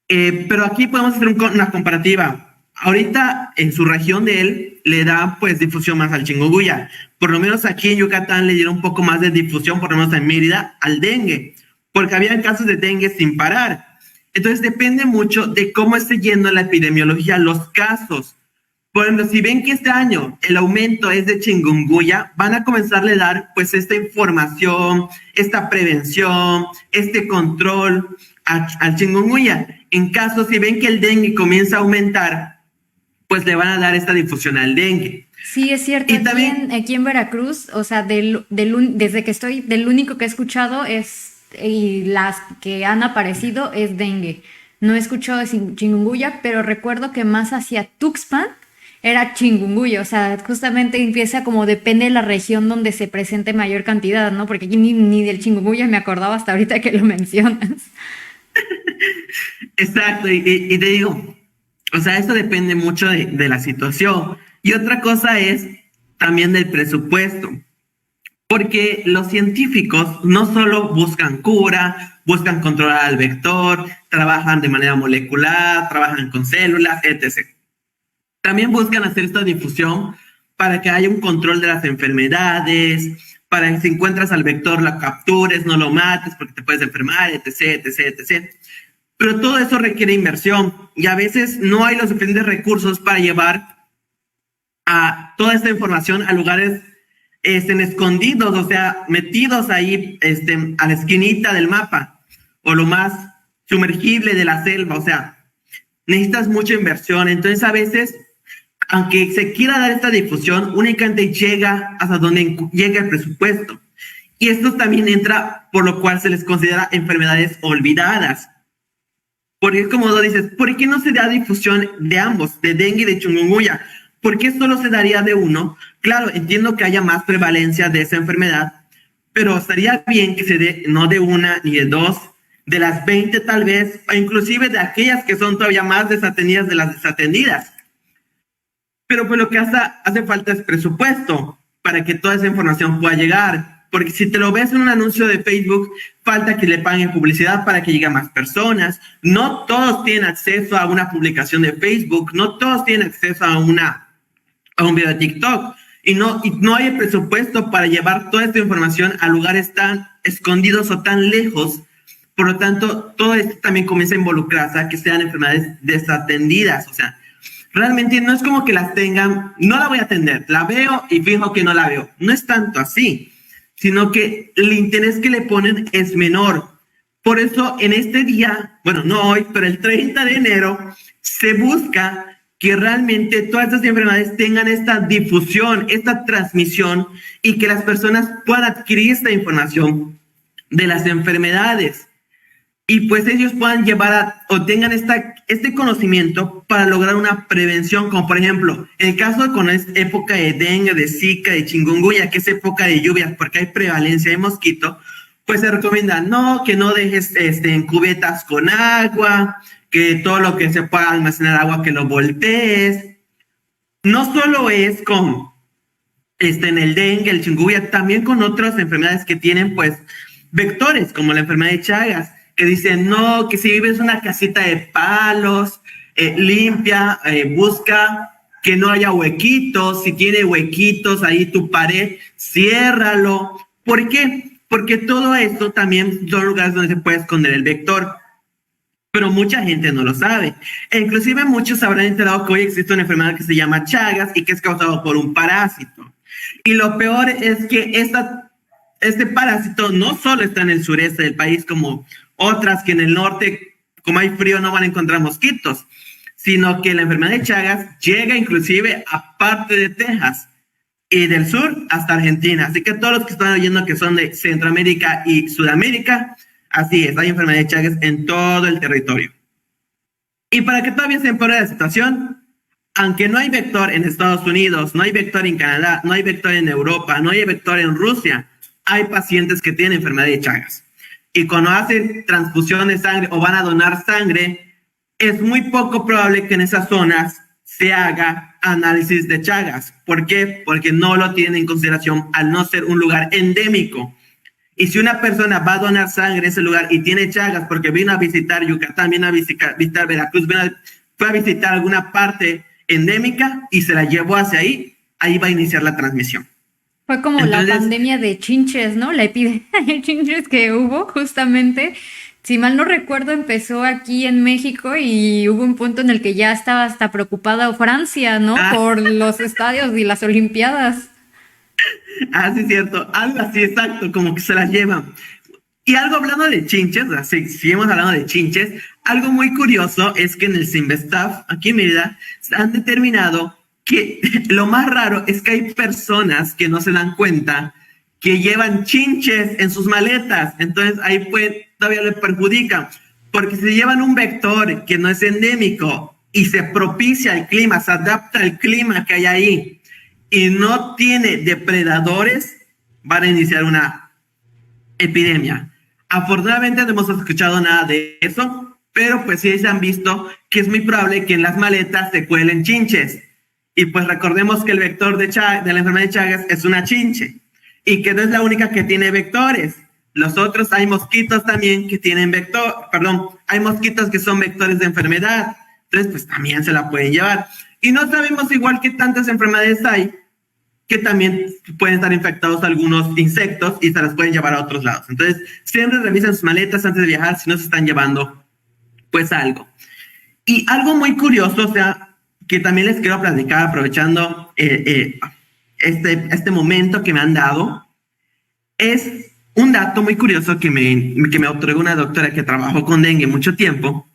pero aquí podemos hacer una comparativa. Ahorita en su región de él le da pues difusión más al chikungunya. Por lo menos aquí en Yucatán le dieron un poco más de difusión, por lo menos en Mérida, al dengue, porque había casos de dengue sin parar. Entonces depende mucho de cómo esté yendo la epidemiología, los casos. Por ejemplo, si ven que este año el aumento es de chikungunya, van a comenzarle a dar pues esta información, esta prevención, este control al chikungunya. En caso, si ven que el dengue comienza a aumentar, pues le van a dar esta difusión al dengue. Sí, es cierto. Aquí en Veracruz, o sea, desde que estoy, del único que he escuchado y las que han aparecido es dengue. No he escuchado de chikungunya, pero recuerdo que más hacia Tuxpan era chikungunya, o sea, justamente empieza como depende de la región donde se presente mayor cantidad, ¿no? Porque aquí ni del chikungunya me acordaba hasta ahorita que lo mencionas. Exacto, y te digo, o sea, eso depende mucho de la situación. Y otra cosa es también del presupuesto, porque los científicos no solo buscan cura, buscan controlar al vector, trabajan de manera molecular, trabajan con células, etc. También buscan hacer esta difusión para que haya un control de las enfermedades, para que si encuentras al vector lo captures, no lo mates porque te puedes enfermar, etc, etc, etc. Pero todo eso requiere inversión y a veces no hay los suficientes recursos para llevar a toda esta información a lugares escondidos, o sea, metidos ahí a la esquinita del mapa o lo más sumergible de la selva, o sea, necesitas mucha inversión. Entonces a veces, aunque se quiera dar esta difusión, únicamente llega hasta donde llega el presupuesto. Y esto también entra por lo cual se les considera enfermedades olvidadas. Porque como lo dices, ¿por qué no se da difusión de ambos, de dengue y de chikungunya? ¿Por qué solo se daría de uno? Claro, entiendo que haya más prevalencia de esa enfermedad, pero estaría bien que se dé no de una ni de dos, de las 20 tal vez, o inclusive de aquellas que son todavía más desatendidas de las desatendidas. Pero pues lo que hace falta es presupuesto para que toda esa información pueda llegar. Porque si te lo ves en un anuncio de Facebook, falta que le paguen publicidad para que llegue a más personas. No todos tienen acceso a una publicación de Facebook, no todos tienen acceso a un video de TikTok. Y no hay el presupuesto para llevar toda esta información a lugares tan escondidos o tan lejos. Por lo tanto, todo esto también comienza a involucrarse a que sean enfermedades desatendidas. O sea, realmente no es como que las tengan, no la voy a atender, la veo y fijo que no la veo. No es tanto así, sino que el interés que le ponen es menor. Por eso en este día, bueno, no hoy, pero el 30 de enero, se busca que realmente todas estas enfermedades tengan esta difusión, esta transmisión y que las personas puedan adquirir esta información de las enfermedades. Y pues ellos puedan llevar o tengan este conocimiento para lograr una prevención, como por ejemplo, en el caso de cuando es época de dengue, de zika, de chikungunya, que es época de lluvias, porque hay prevalencia de mosquito, pues se recomienda que no dejes en cubetas con agua, que todo lo que se pueda almacenar agua, que lo voltees. No solo es con en el dengue, el chikungunya, también con otras enfermedades que tienen pues vectores, como la enfermedad de Chagas, que dicen, no, que si vives en una casita de palos, limpia, busca que no haya huequitos, si tiene huequitos ahí tu pared, ciérralo. ¿Por qué? Porque todo esto también son lugares donde se puede esconder el vector. Pero mucha gente no lo sabe. E inclusive muchos habrán enterado que hoy existe una enfermedad que se llama Chagas y que es causada por un parásito. Y lo peor es que este parásito no solo está en el sureste del país como otras que en el norte, como hay frío, no van a encontrar mosquitos, sino que la enfermedad de Chagas llega inclusive a parte de Texas y del sur hasta Argentina. Así que todos los que están oyendo que son de Centroamérica y Sudamérica, así es, hay enfermedad de Chagas en todo el territorio. Y para que todavía se empeore la situación, aunque no hay vector en Estados Unidos, no hay vector en Canadá, no hay vector en Europa, no hay vector en Rusia, hay pacientes que tienen enfermedad de Chagas. Y cuando hacen transfusión de sangre o van a donar sangre, es muy poco probable que en esas zonas se haga análisis de Chagas. ¿Por qué? Porque no lo tienen en consideración al no ser un lugar endémico. Y si una persona va a donar sangre en ese lugar y tiene Chagas porque vino a visitar Yucatán, vino a visitar Veracruz, fue a visitar alguna parte endémica y se la llevó hacia ahí, ahí va a iniciar la transmisión. Fue como entonces, la pandemia de chinches, ¿no? La epidemia de chinches que hubo justamente, si mal no recuerdo, empezó aquí en México y hubo un punto en el que ya estaba hasta preocupada Francia, ¿no? Por los estadios y las olimpiadas. Sí, es cierto. Algo así, exacto, como que se las llevan. Y algo hablando de chinches, así, seguimos hablando de chinches, algo muy curioso es que en el CIMBESTAF, aquí en Mérida, han determinado que lo más raro es que hay personas que no se dan cuenta que llevan chinches en sus maletas. Entonces ahí todavía le perjudican. Porque si llevan un vector que no es endémico y se propicia al clima, se adapta al clima que hay ahí y no tiene depredadores, van a iniciar una epidemia. Afortunadamente no hemos escuchado nada de eso, pero pues sí se han visto que es muy probable que en las maletas se cuelen chinches. Y pues recordemos que el vector de la enfermedad de Chagas es una chinche y que no es la única que tiene vectores. Los otros, hay mosquitos también que tienen hay mosquitos que son vectores de enfermedad. Entonces, pues también se la pueden llevar. Y no sabemos igual qué tantas enfermedades hay, que también pueden estar infectados algunos insectos y se las pueden llevar a otros lados. Entonces, siempre revisen sus maletas antes de viajar si no se están llevando pues algo. Y algo muy curioso, o sea, que también les quiero platicar aprovechando este momento que me han dado, es un dato muy curioso que me otorgó una doctora que trabajó con dengue mucho tiempo,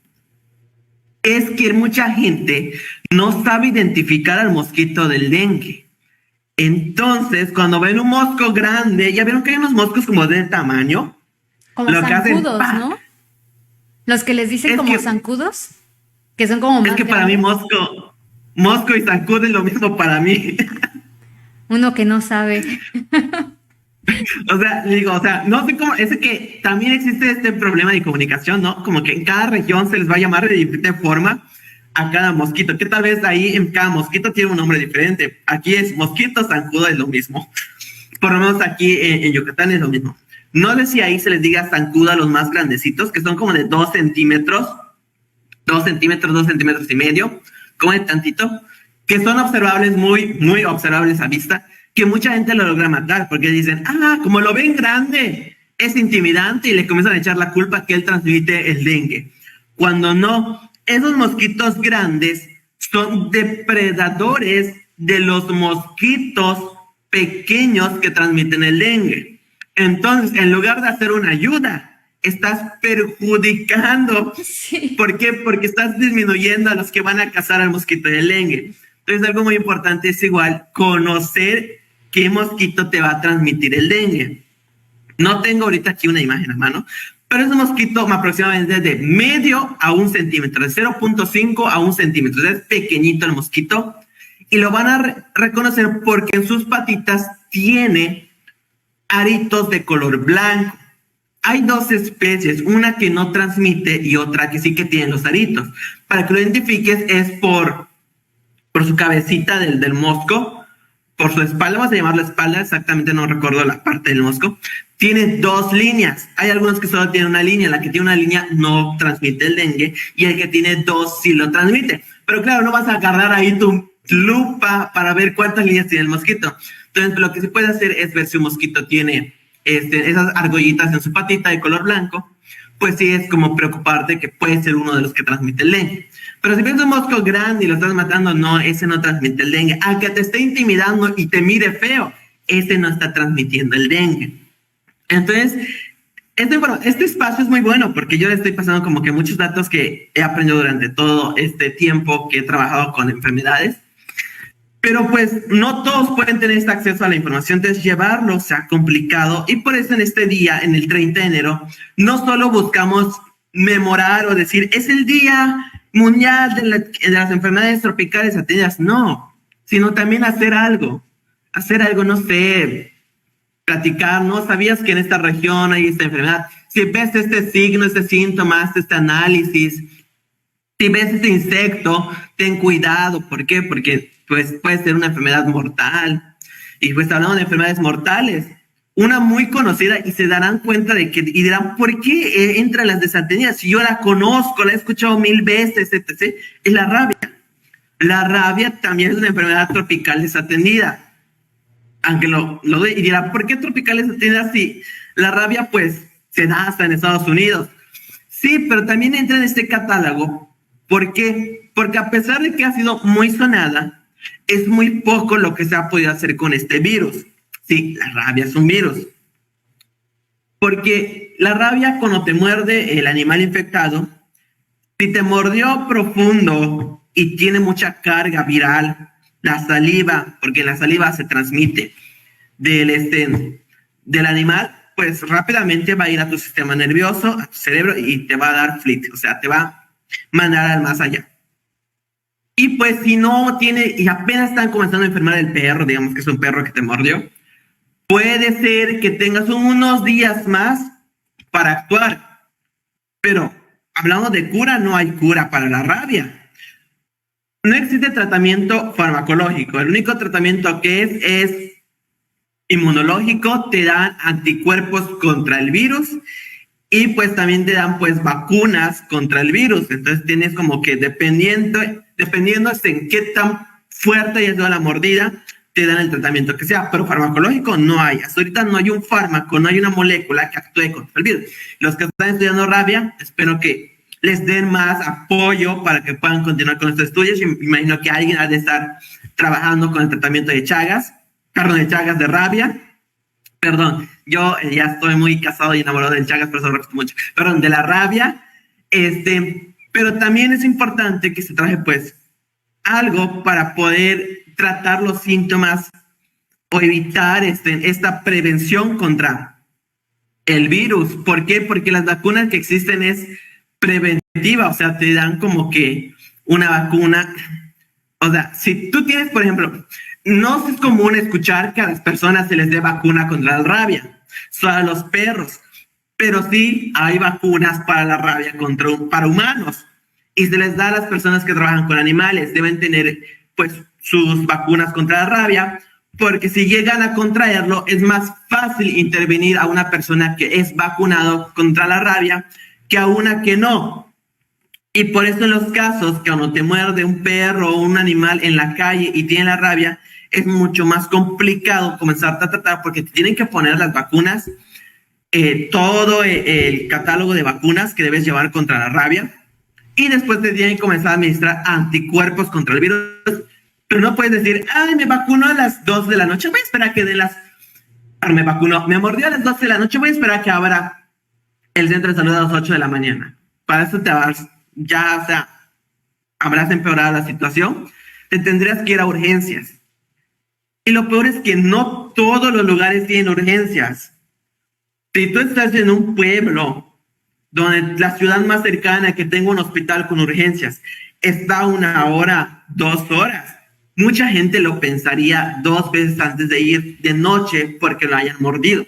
es que mucha gente no sabe identificar al mosquito del dengue. Entonces, cuando ven un mosco grande, ya vieron que hay unos moscos como de tamaño, Como lo que hacen, zancudos, ¡pah! ¿no? Los que les dicen Es como que- zancudos, que son como más Es que para mí grandes. mosco y zancudo es lo mismo para mí. Uno que no sabe. O sea, digo, o sea, no sé cómo, es que también existe este problema de comunicación, ¿no? Como que en cada región se les va a llamar de diferente forma a cada mosquito, que tal vez ahí en cada mosquito tiene un nombre diferente. Aquí es mosquito, zancudo, es lo mismo. Por lo menos aquí en Yucatán es lo mismo. No sé si ahí se les diga zancudo a los más grandecitos, que son como de 2 centímetros, 2 centímetros, 2 centímetros y medio, como de tantito, que son observables, muy observables a vista, que mucha gente lo logra matar, porque dicen, como lo ven grande, es intimidante, y le comienzan a echar la culpa que él transmite el dengue. Cuando no, esos mosquitos grandes son depredadores de los mosquitos pequeños que transmiten el dengue. Entonces, en lugar de hacer una ayuda, estás perjudicando. Sí. ¿Por qué? Porque estás disminuyendo a los que van a cazar al mosquito del dengue. Entonces, algo muy importante es igual conocer qué mosquito te va a transmitir el dengue. No tengo ahorita aquí una imagen a mano, pero es un mosquito aproximadamente de medio a 1 centímetro, de 0.5 a 1 centímetro. Es pequeñito el mosquito y lo van a reconocer porque en sus patitas tiene aritos de color blanco. Hay 2 especies, una que no transmite y otra que sí que tiene los aritos. Para que lo identifiques es por su cabecita del mosco, por su espalda, vamos a llamarlo espalda, exactamente no recuerdo la parte del mosco. Tiene 2 líneas. Hay algunos que solo tienen una línea. La que tiene una línea no transmite el dengue y el que tiene 2 sí lo transmite. Pero claro, no vas a agarrar ahí tu lupa para ver cuántas líneas tiene el mosquito. Entonces, lo que se puede hacer es ver si un mosquito tiene esas argollitas en su patita de color blanco. Pues sí, es como preocuparte que puede ser uno de los que transmite el dengue. Pero si ves un mosco grande y lo estás matando, no, ese no transmite el dengue. Aunque te esté intimidando y te mire feo, ese no está transmitiendo el dengue. Entonces, este espacio es muy bueno porque yo le estoy pasando como que muchos datos que he aprendido durante todo este tiempo que he trabajado con enfermedades. Pero pues no todos pueden tener este acceso a la información, entonces llevarlo se ha complicado y por eso en este día, en el 30 de enero, no solo buscamos memorar o decir, es el Día Mundial de las Enfermedades Tropicales Atendidas, no, sino también hacer algo, no sé, platicar, ¿no? ¿Sabías que en esta región hay esta enfermedad? Si ves este signo, este síntoma, este análisis, si ves este insecto, ten cuidado. ¿Por qué? Porque pues, puede ser una enfermedad mortal. Y pues hablando de enfermedades mortales, una muy conocida y se darán cuenta de que, y dirán, ¿por qué entran las desatendidas? Si yo la conozco, la he escuchado 1000 veces, etc. Es la rabia. La rabia también es una enfermedad tropical desatendida. Aunque y dirán, ¿por qué tropical desatendida? Si la rabia pues se da hasta en Estados Unidos. Sí, pero también entra en este catálogo. ¿Por qué? Porque a pesar de que ha sido muy sonada, es muy poco lo que se ha podido hacer con este virus. Sí, la rabia es un virus. Porque la rabia, cuando te muerde el animal infectado, si te mordió profundo y tiene mucha carga viral, la saliva, porque la saliva se transmite del animal, pues rápidamente va a ir a tu sistema nervioso, a tu cerebro y te va a dar flit, o sea, te va a mandar al más allá. Y pues si no tiene, y apenas están comenzando a enfermar el perro, digamos que es un perro que te mordió, puede ser que tengas unos días más para actuar. Pero hablando de cura, no hay cura para la rabia. No existe tratamiento farmacológico. El único tratamiento que es inmunológico. Te dan anticuerpos contra el virus y pues también te dan pues vacunas contra el virus. Entonces tienes como que dependiendo en qué tan fuerte haya sido la mordida, te dan el tratamiento que sea, pero farmacológico no hay. Hasta ahorita no hay un fármaco, no hay una molécula que actúe contra el virus. Los que están estudiando rabia, espero que les den más apoyo para que puedan continuar con estos estudios. Yo imagino que alguien ha de estar trabajando con el tratamiento de Chagas, de Chagas de rabia. Perdón, yo ya estoy muy casado y enamorado del Chagas, por eso repito mucho. Perdón, de la rabia. Pero también es importante que se traje, pues, algo para poder tratar los síntomas o evitar esta prevención contra el virus. ¿Por qué? Porque las vacunas que existen es preventiva, o sea, te dan como que una vacuna. O sea, si tú tienes, por ejemplo, no es común escuchar que a las personas se les dé vacuna contra la rabia, solo a los perros, pero sí hay vacunas para la rabia para humanos y se les da a las personas que trabajan con animales. Deben tener, pues, sus vacunas contra la rabia, porque si llegan a contraerlo, es más fácil intervenir a una persona que es vacunado contra la rabia que a una que no. Y por eso en los casos que cuando te muerde un perro o un animal en la calle y tiene la rabia, es mucho más complicado comenzar a tratar porque te tienen que poner las vacunas, todo el catálogo de vacunas que debes llevar contra la rabia, y después te tienen que comenzar a administrar anticuerpos contra el virus. Pero no puedes decir, ay, me vacuno a las 2 de la noche, voy a esperar a que me mordió a las 12 de la noche, voy a esperar a que abra el centro de salud a las 8 de la mañana. Para eso habrás empeorado la situación, te tendrías que ir a urgencias. Y lo peor es que no todos los lugares tienen urgencias. Si tú estás en un pueblo donde la ciudad más cercana que tenga un hospital con urgencias está a 1 hora, 2 horas, mucha gente lo pensaría 2 veces antes de ir de noche porque lo hayan mordido.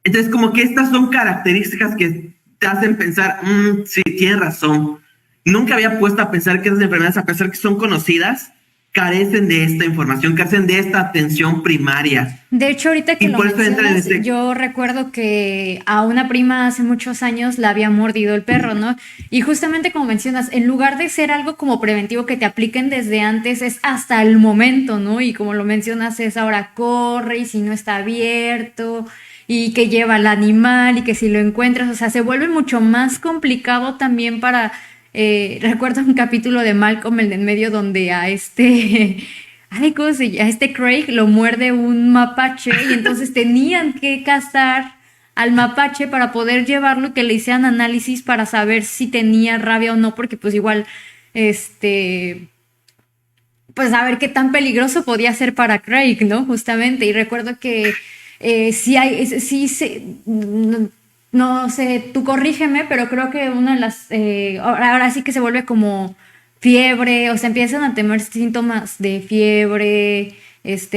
Entonces, como que estas son características que te hacen pensar, sí, tienes razón. Nunca había puesto a pensar que esas enfermedades, a pesar que son conocidas, carecen de esta información, carecen de esta atención primaria. De hecho, ahorita que lo mencionas, yo recuerdo que a una prima hace muchos años la había mordido el perro, ¿no? Y justamente como mencionas, en lugar de ser algo como preventivo que te apliquen desde antes, es hasta el momento, ¿no? Y como lo mencionas, es ahora corre y si no está abierto y que lleva al animal y que si lo encuentras, o sea, se vuelve mucho más complicado también para... recuerdo un capítulo de Malcolm, el de en medio, donde a Craig lo muerde un mapache y entonces tenían que cazar al mapache para poder llevarlo y que le hicieran análisis para saber si tenía rabia o no, porque pues igual, pues a ver qué tan peligroso podía ser para Craig, ¿no? Justamente, y recuerdo que no sé, tú corrígeme, pero creo que una de las... ahora sí que se vuelve como fiebre, o sea, empiezan a tener síntomas de fiebre,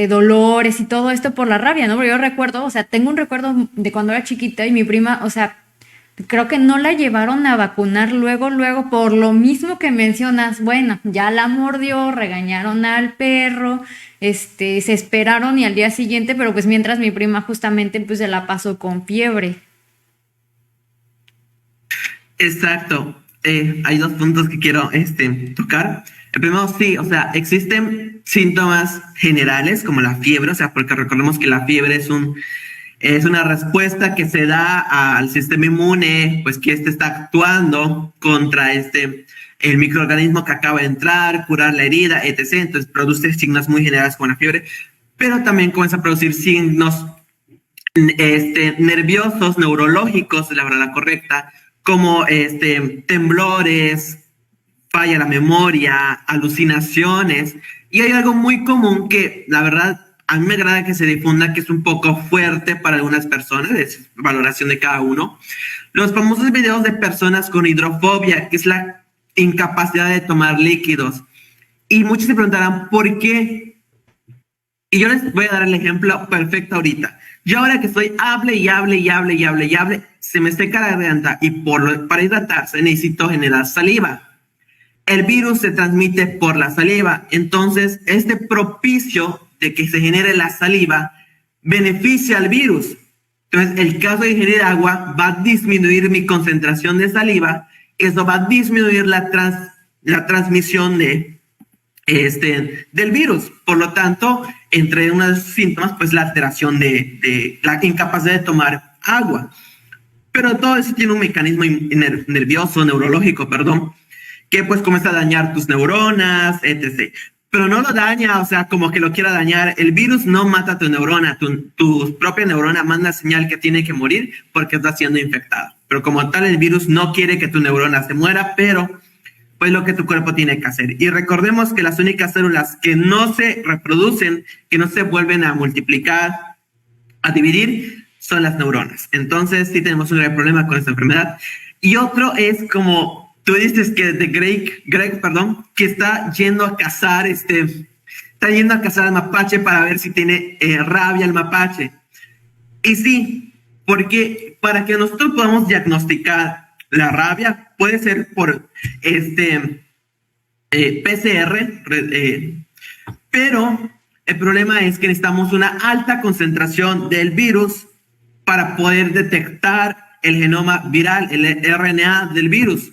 dolores y todo esto por la rabia, ¿no? Porque yo recuerdo, o sea, tengo un recuerdo de cuando era chiquita y mi prima, o sea, creo que no la llevaron a vacunar luego, por lo mismo que mencionas. Bueno, ya la mordió, regañaron al perro, se esperaron y al día siguiente, pero pues mientras mi prima justamente pues se la pasó con fiebre. Exacto. Hay 2 puntos que quiero tocar. El primero, sí, o sea, existen síntomas generales como la fiebre, o sea, porque recordemos que la fiebre es una respuesta que se da al sistema inmune, pues que está actuando contra el microorganismo que acaba de entrar, curar la herida, etc. Entonces produce signos muy generales como la fiebre, pero también comienza a producir signos nerviosos, neurológicos, la palabra correcta, como temblores, falla la memoria, alucinaciones. Y hay algo muy común que, la verdad, a mí me agrada que se difunda, que es un poco fuerte para algunas personas, es valoración de cada uno. Los famosos videos de personas con hidrofobia, que es la incapacidad de tomar líquidos. Y muchos se preguntarán, ¿por qué? Y yo les voy a dar el ejemplo perfecto ahorita. Yo ahora que estoy hable, se me seca la garganta y para hidratarse necesito generar saliva. El virus se transmite por la saliva, entonces propicio de que se genere la saliva beneficia al virus. Entonces el caso de ingerir agua va a disminuir mi concentración de saliva, eso va a disminuir la transmisión del virus. Por lo tanto, entre unos síntomas, pues la alteración de la incapacidad de tomar agua. Pero todo eso tiene un mecanismo neurológico, perdón, que pues comienza a dañar tus neuronas, etc. Pero no lo daña, o sea, como que lo quiera dañar. El virus no mata tu neurona, tu propia neurona manda señal que tiene que morir porque está siendo infectada. Pero como tal, el virus no quiere que tu neurona se muera, pero pues lo que tu cuerpo tiene que hacer. Y recordemos que las únicas células que no se reproducen, que no se vuelven a multiplicar, a dividir, son las neuronas. Entonces sí tenemos un gran problema con esta enfermedad. Y otro es como tú dices que de Greg, que está yendo a cazar al mapache para ver si tiene rabia el mapache. Y sí, porque para que nosotros podamos diagnosticar la rabia, puede ser por PCR, pero el problema es que necesitamos una alta concentración del virus para poder detectar el genoma viral, el RNA del virus.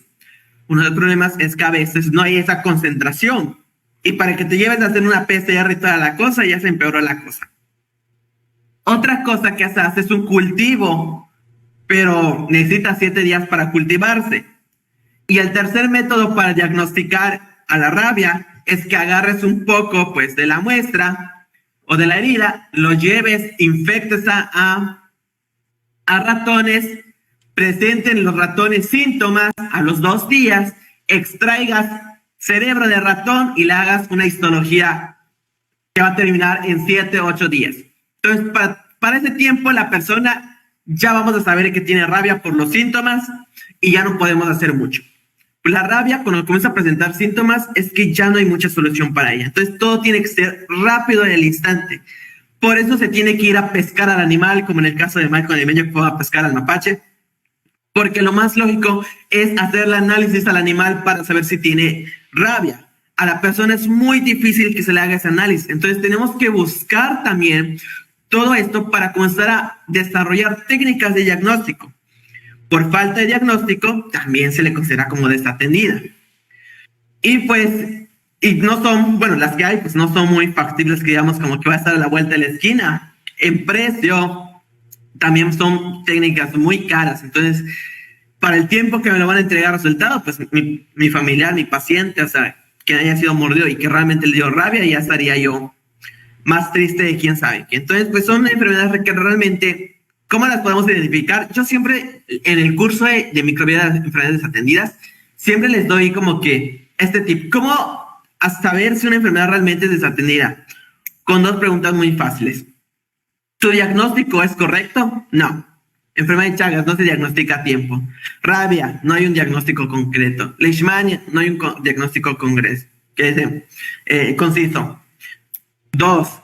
Uno de los problemas es que a veces no hay esa concentración. Y para que te lleves a hacer una PCR y toda la cosa, ya se empeoró la cosa. Otra cosa que se hace es un cultivo, pero necesita 7 días para cultivarse. Y el tercer método para diagnosticar a la rabia es que agarres un poco, pues, de la muestra o de la herida, lo lleves, infectes a ratones, presenten los ratones síntomas a los 2 días, extraigas cerebro de ratón y le hagas una histología que va a terminar en 7 o 8 días. Entonces, para ese tiempo, la persona ya vamos a saber que tiene rabia por los síntomas y ya no podemos hacer mucho. La rabia, cuando comienza a presentar síntomas, es que ya no hay mucha solución para ella. Entonces, todo tiene que ser rápido en el instante. Por eso se tiene que ir a pescar al animal, como en el caso de Michael Limeño, que fue a pescar al mapache, porque lo más lógico es hacer el análisis al animal para saber si tiene rabia. A la persona es muy difícil que se le haga ese análisis. Entonces, tenemos que buscar también todo esto para comenzar a desarrollar técnicas de diagnóstico. Por falta de diagnóstico, también se le considera como desatendida. Y pues, y no son, bueno, las que hay, pues no son muy factibles, que digamos como que va a estar a la vuelta de la esquina. En precio, también son técnicas muy caras. Entonces, para el tiempo que me lo van a entregar resultado, pues mi familiar, mi paciente, o sea, que haya sido mordido y que realmente le dio rabia, ya estaría yo más triste de quién sabe. Entonces, pues son enfermedades que realmente, ¿cómo las podemos identificar? Yo siempre, en el curso de microbiología de enfermedades desatendidas, siempre les doy como que este tip. ¿Cómo a saber si una enfermedad realmente es desatendida? Con 2 preguntas muy fáciles. ¿Tu diagnóstico es correcto? No. Enfermedad de Chagas no se diagnostica a tiempo. Rabia, no hay un diagnóstico concreto. Leishmania, no hay un diagnóstico conciso. 2.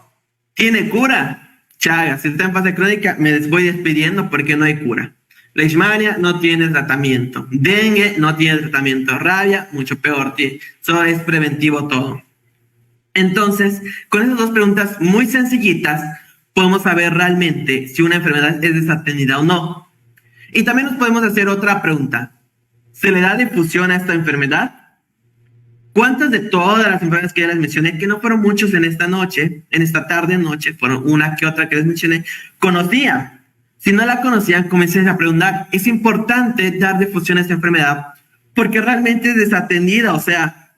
¿Tiene cura? Chagas, si está en fase crónica, me voy despidiendo porque no hay cura. Leishmania no tiene tratamiento. Dengue no tiene tratamiento. Rabia, mucho peor. Eso es preventivo todo. Entonces, con esas 2 preguntas muy sencillitas, podemos saber realmente si una enfermedad es desatendida o no. Y también nos podemos hacer otra pregunta. ¿Se le da difusión a esta enfermedad? ¿Cuántas de todas las enfermedades que ya les mencioné, que no fueron muchos en esta tarde-noche, fueron una que otra que les mencioné, conocían? Si no la conocían, comencen a preguntar. Es importante dar difusión a esta enfermedad porque realmente es desatendida, o sea,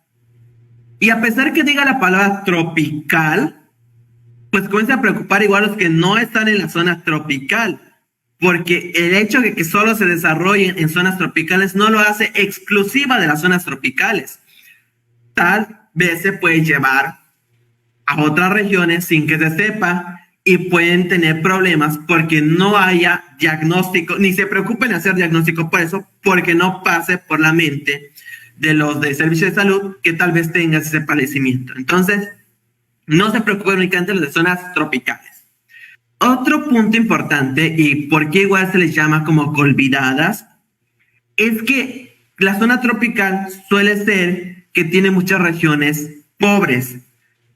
y a pesar que diga la palabra tropical, pues comienza a preocupar igual a los que no están en la zona tropical, porque el hecho de que solo se desarrollen en zonas tropicales no lo hace exclusiva de las zonas tropicales. Tal vez se puede llevar a otras regiones sin que se sepa y pueden tener problemas porque no haya diagnóstico, ni se preocupen en hacer diagnóstico por eso, porque no pase por la mente de los de servicio de salud que tal vez tengan ese padecimiento. Entonces, no se preocupen únicamente los de zonas tropicales. Otro punto importante, y por qué igual se les llama como olvidadas, es que la zona tropical suele ser que tiene muchas regiones pobres.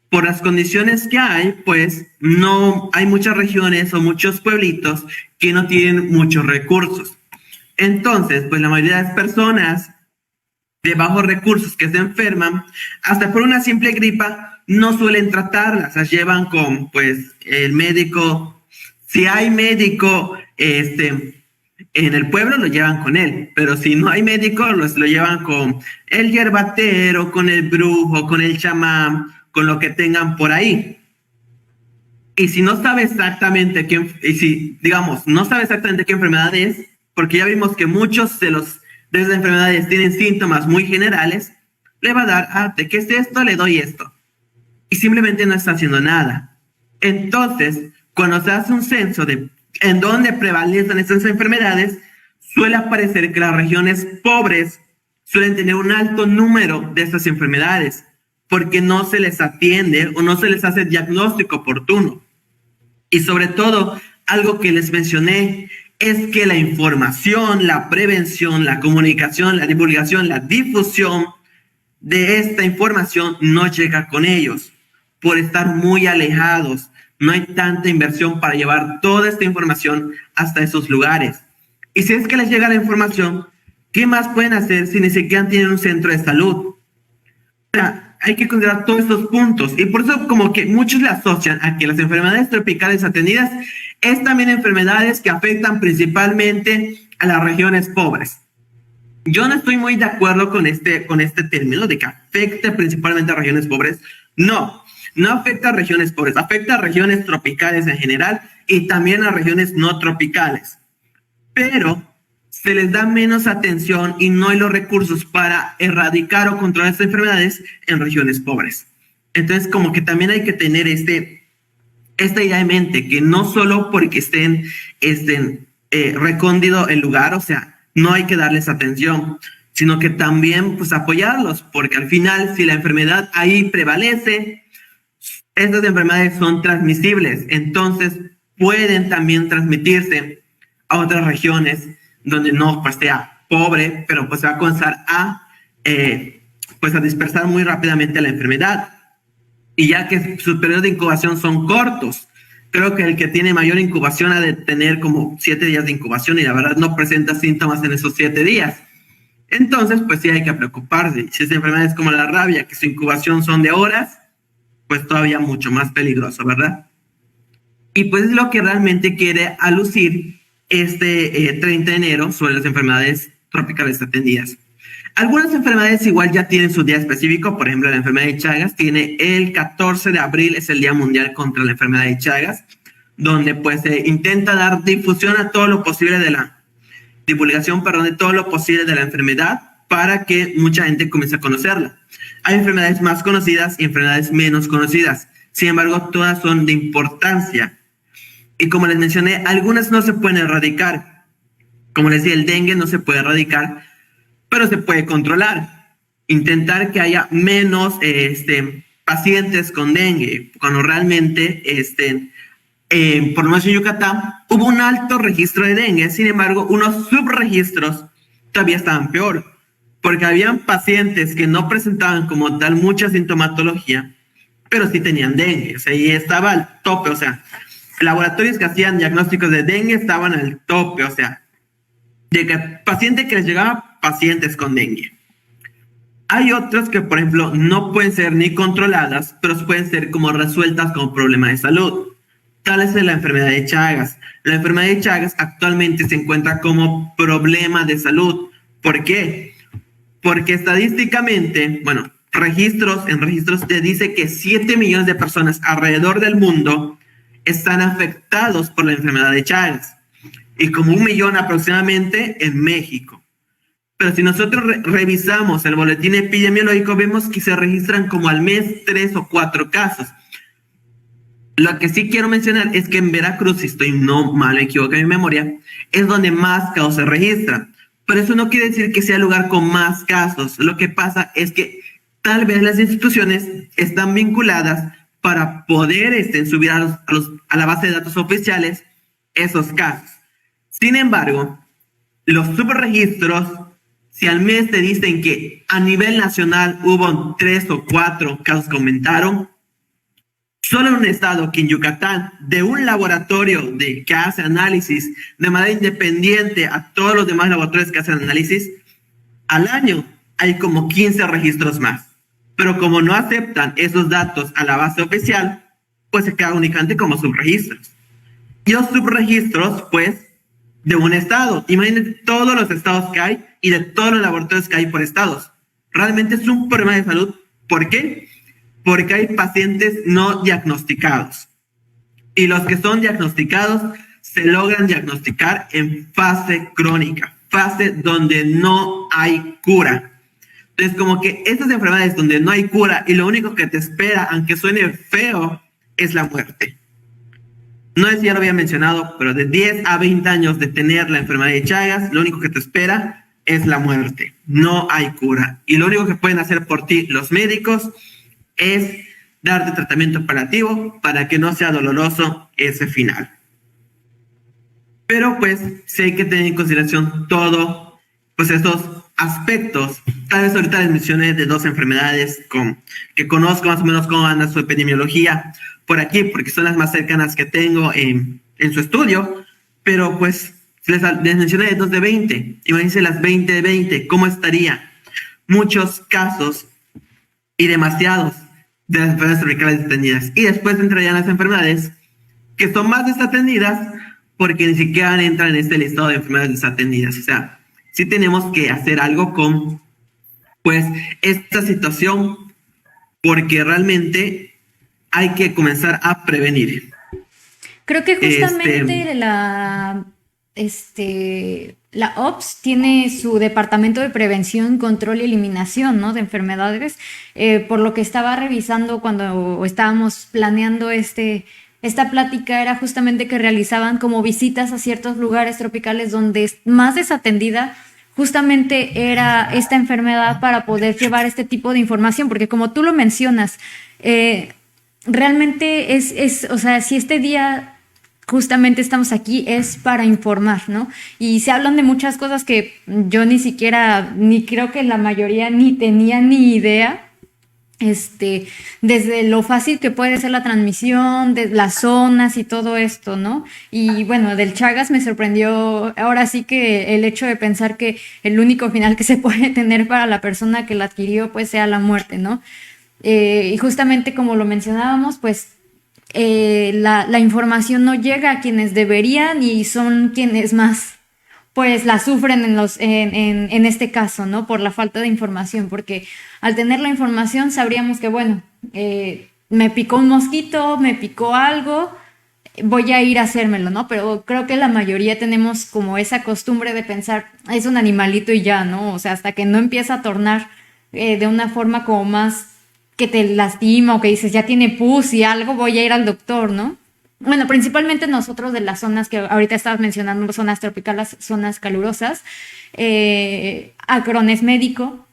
Por las condiciones que hay, pues no hay muchas regiones o muchos pueblitos que no tienen muchos recursos. Entonces, pues la mayoría de las personas de bajos recursos que se enferman, hasta por una simple gripa, no suelen tratarlas, las llevan con, pues, el médico. Si hay médico, en el pueblo lo llevan con él, pero si no hay médico, lo llevan con el hierbatero, con el brujo, con el chamán, con lo que tengan por ahí. Y si no sabe exactamente no sabe exactamente qué enfermedad es, porque ya vimos que muchos de esas enfermedades tienen síntomas muy generales, le va a dar, ¿de qué es esto? Le doy esto. Y simplemente no está haciendo nada. Entonces, cuando se hace un censo de en dónde prevalecen estas enfermedades, suele aparecer que las regiones pobres suelen tener un alto número de estas enfermedades, porque no se les atiende o no se les hace diagnóstico oportuno. Y sobre todo, algo que les mencioné es que la información, la prevención, la comunicación, la divulgación, la difusión de esta información no llega con ellos por estar muy alejados. No hay tanta inversión para llevar toda esta información hasta esos lugares. Y si es que les llega la información, ¿qué más pueden hacer si ni siquiera tienen un centro de salud? O sea, hay que considerar todos estos puntos. Y por eso como que muchos le asocian a que las enfermedades tropicales atendidas es también enfermedades que afectan principalmente a las regiones pobres. Yo no estoy muy de acuerdo con este término de que afecte principalmente a regiones pobres. No afecta a regiones pobres, afecta a regiones tropicales en general y también a regiones no tropicales. Pero se les da menos atención y no hay los recursos para erradicar o controlar estas enfermedades en regiones pobres. Entonces, como que también hay que tener esta idea en mente, que no solo porque estén recóndito el lugar, o sea, no hay que darles atención, sino que también pues apoyarlos, porque al final, si la enfermedad ahí prevalece, estas enfermedades son transmisibles, entonces pueden también transmitirse a otras regiones donde no pues sea pobre, pero pues se va a comenzar a dispersar muy rápidamente la enfermedad. Y ya que sus periodos de incubación son cortos, creo que el que tiene mayor incubación ha de tener como 7 días de incubación y la verdad no presenta síntomas en esos 7 días. Entonces, pues sí hay que preocuparse. Si esta enfermedad es como la rabia, que su incubación son de horas, pues todavía mucho más peligroso, ¿verdad? Y pues es lo que realmente quiere alucir 30 de enero sobre las enfermedades tropicales atendidas. Algunas enfermedades igual ya tienen su día específico, por ejemplo la enfermedad de Chagas tiene el 14 de abril, es el Día Mundial contra la Enfermedad de Chagas, donde pues se intenta dar difusión a todo lo posible de la divulgación, de todo lo posible de la enfermedad para que mucha gente comience a conocerla. Hay enfermedades más conocidas y enfermedades menos conocidas, sin embargo todas son de importancia. Y como les mencioné, algunas no se pueden erradicar. Como les decía, el dengue no se puede erradicar, pero se puede controlar. Intentar que haya menos pacientes con dengue, cuando realmente, por lo menos en Yucatán, hubo un alto registro de dengue. Sin embargo, unos subregistros todavía estaban peor, porque habían pacientes que no presentaban como tal mucha sintomatología, pero sí tenían dengue. O sea, y estaba al tope, o sea, laboratorios que hacían diagnósticos de dengue estaban al tope, o sea, de que pacientes que les llegaban pacientes con dengue. Hay otros que, por ejemplo, no pueden ser ni controladas, pero pueden ser como resueltas como problema de salud. Tal es la enfermedad de Chagas. La enfermedad de Chagas actualmente se encuentra como problema de salud. ¿Por qué? Porque estadísticamente, en registros te dice que 7 millones de personas alrededor del mundo están afectados por la enfermedad de Chagas y como 1 millón aproximadamente en México. Pero si nosotros revisamos el boletín epidemiológico, vemos que se registran como al mes 3 o 4 casos. Lo que sí quiero mencionar es que en Veracruz, si estoy no mal equivocado en mi memoria, es donde más casos se registran. Pero eso no quiere decir que sea el lugar con más casos. Lo que pasa es que tal vez las instituciones están vinculadas para poder subir a la base de datos oficiales esos casos. Sin embargo, los subregistros, si al mes te dicen que a nivel nacional hubo 3 o 4 casos que aumentaron, solo en un estado que en Yucatán, de un laboratorio que hace análisis de manera independiente a todos los demás laboratorios que hacen análisis, al año hay como 15 registros más. pero como no aceptan esos datos a la base oficial, pues se queda únicamente como subregistros. Y los subregistros, pues, de un estado. Imagínense todos los estados que hay y de todos los laboratorios que hay por estados. Realmente es un problema de salud. ¿Por qué? Porque hay pacientes no diagnosticados. Y los que son diagnosticados se logran diagnosticar en fase crónica, fase donde no hay cura. Entonces, como que estas enfermedades donde no hay cura y lo único que te espera, aunque suene feo, es la muerte. No sé si ya lo había mencionado, pero de 10 a 20 años de tener la enfermedad de Chagas, lo único que te espera es la muerte. No hay cura. Y lo único que pueden hacer por ti los médicos es darte tratamiento paliativo para que no sea doloroso ese final. Pero pues sí hay que tener en consideración todo, pues estos aspectos. Tal vez ahorita les mencioné de 2 enfermedades que conozco más o menos cómo anda su epidemiología por aquí, porque son las más cercanas que tengo en su estudio, pero pues les mencioné de 2 de 20. Imagínense las 20 de 20, ¿cómo estaría? Muchos casos y demasiados de las enfermedades cervicales desatendidas. Y después entrarían las enfermedades que son más desatendidas porque ni siquiera entran en este listado de enfermedades desatendidas. O sea, sí tenemos que hacer algo con, pues, esta situación, porque realmente hay que comenzar a prevenir. Creo que justamente la OPS tiene su departamento de prevención, control y eliminación, ¿no?, de enfermedades. Por lo que estaba revisando cuando estábamos planeando esta plática, era justamente que realizaban como visitas a ciertos lugares tropicales donde más desatendida justamente era esta enfermedad, para poder llevar este tipo de información, porque como tú lo mencionas, realmente o sea, si este día justamente estamos aquí es para informar, ¿no? Y se hablan de muchas cosas que yo ni siquiera, ni creo que la mayoría ni tenía ni idea. Desde lo fácil que puede ser la transmisión, de las zonas y todo esto, ¿no? Y bueno, del Chagas me sorprendió ahora sí que el hecho de pensar que el único final que se puede tener para la persona que la adquirió pues sea la muerte, ¿no? Y justamente como lo mencionábamos, pues la información no llega a quienes deberían y son quienes más pues la sufren en este caso, ¿no? Por la falta de información, porque al tener la información sabríamos que, bueno, me picó un mosquito, me picó algo, voy a ir a hacérmelo, ¿no? Pero creo que la mayoría tenemos como esa costumbre de pensar, es un animalito y ya, ¿no? O sea, hasta que no empieza a tornar de una forma como más que te lastima o que dices, ya tiene pus y algo, voy a ir al doctor, ¿no? Bueno, principalmente nosotros de las zonas que ahorita estabas mencionando, zonas tropicales, zonas calurosas, Akron es médico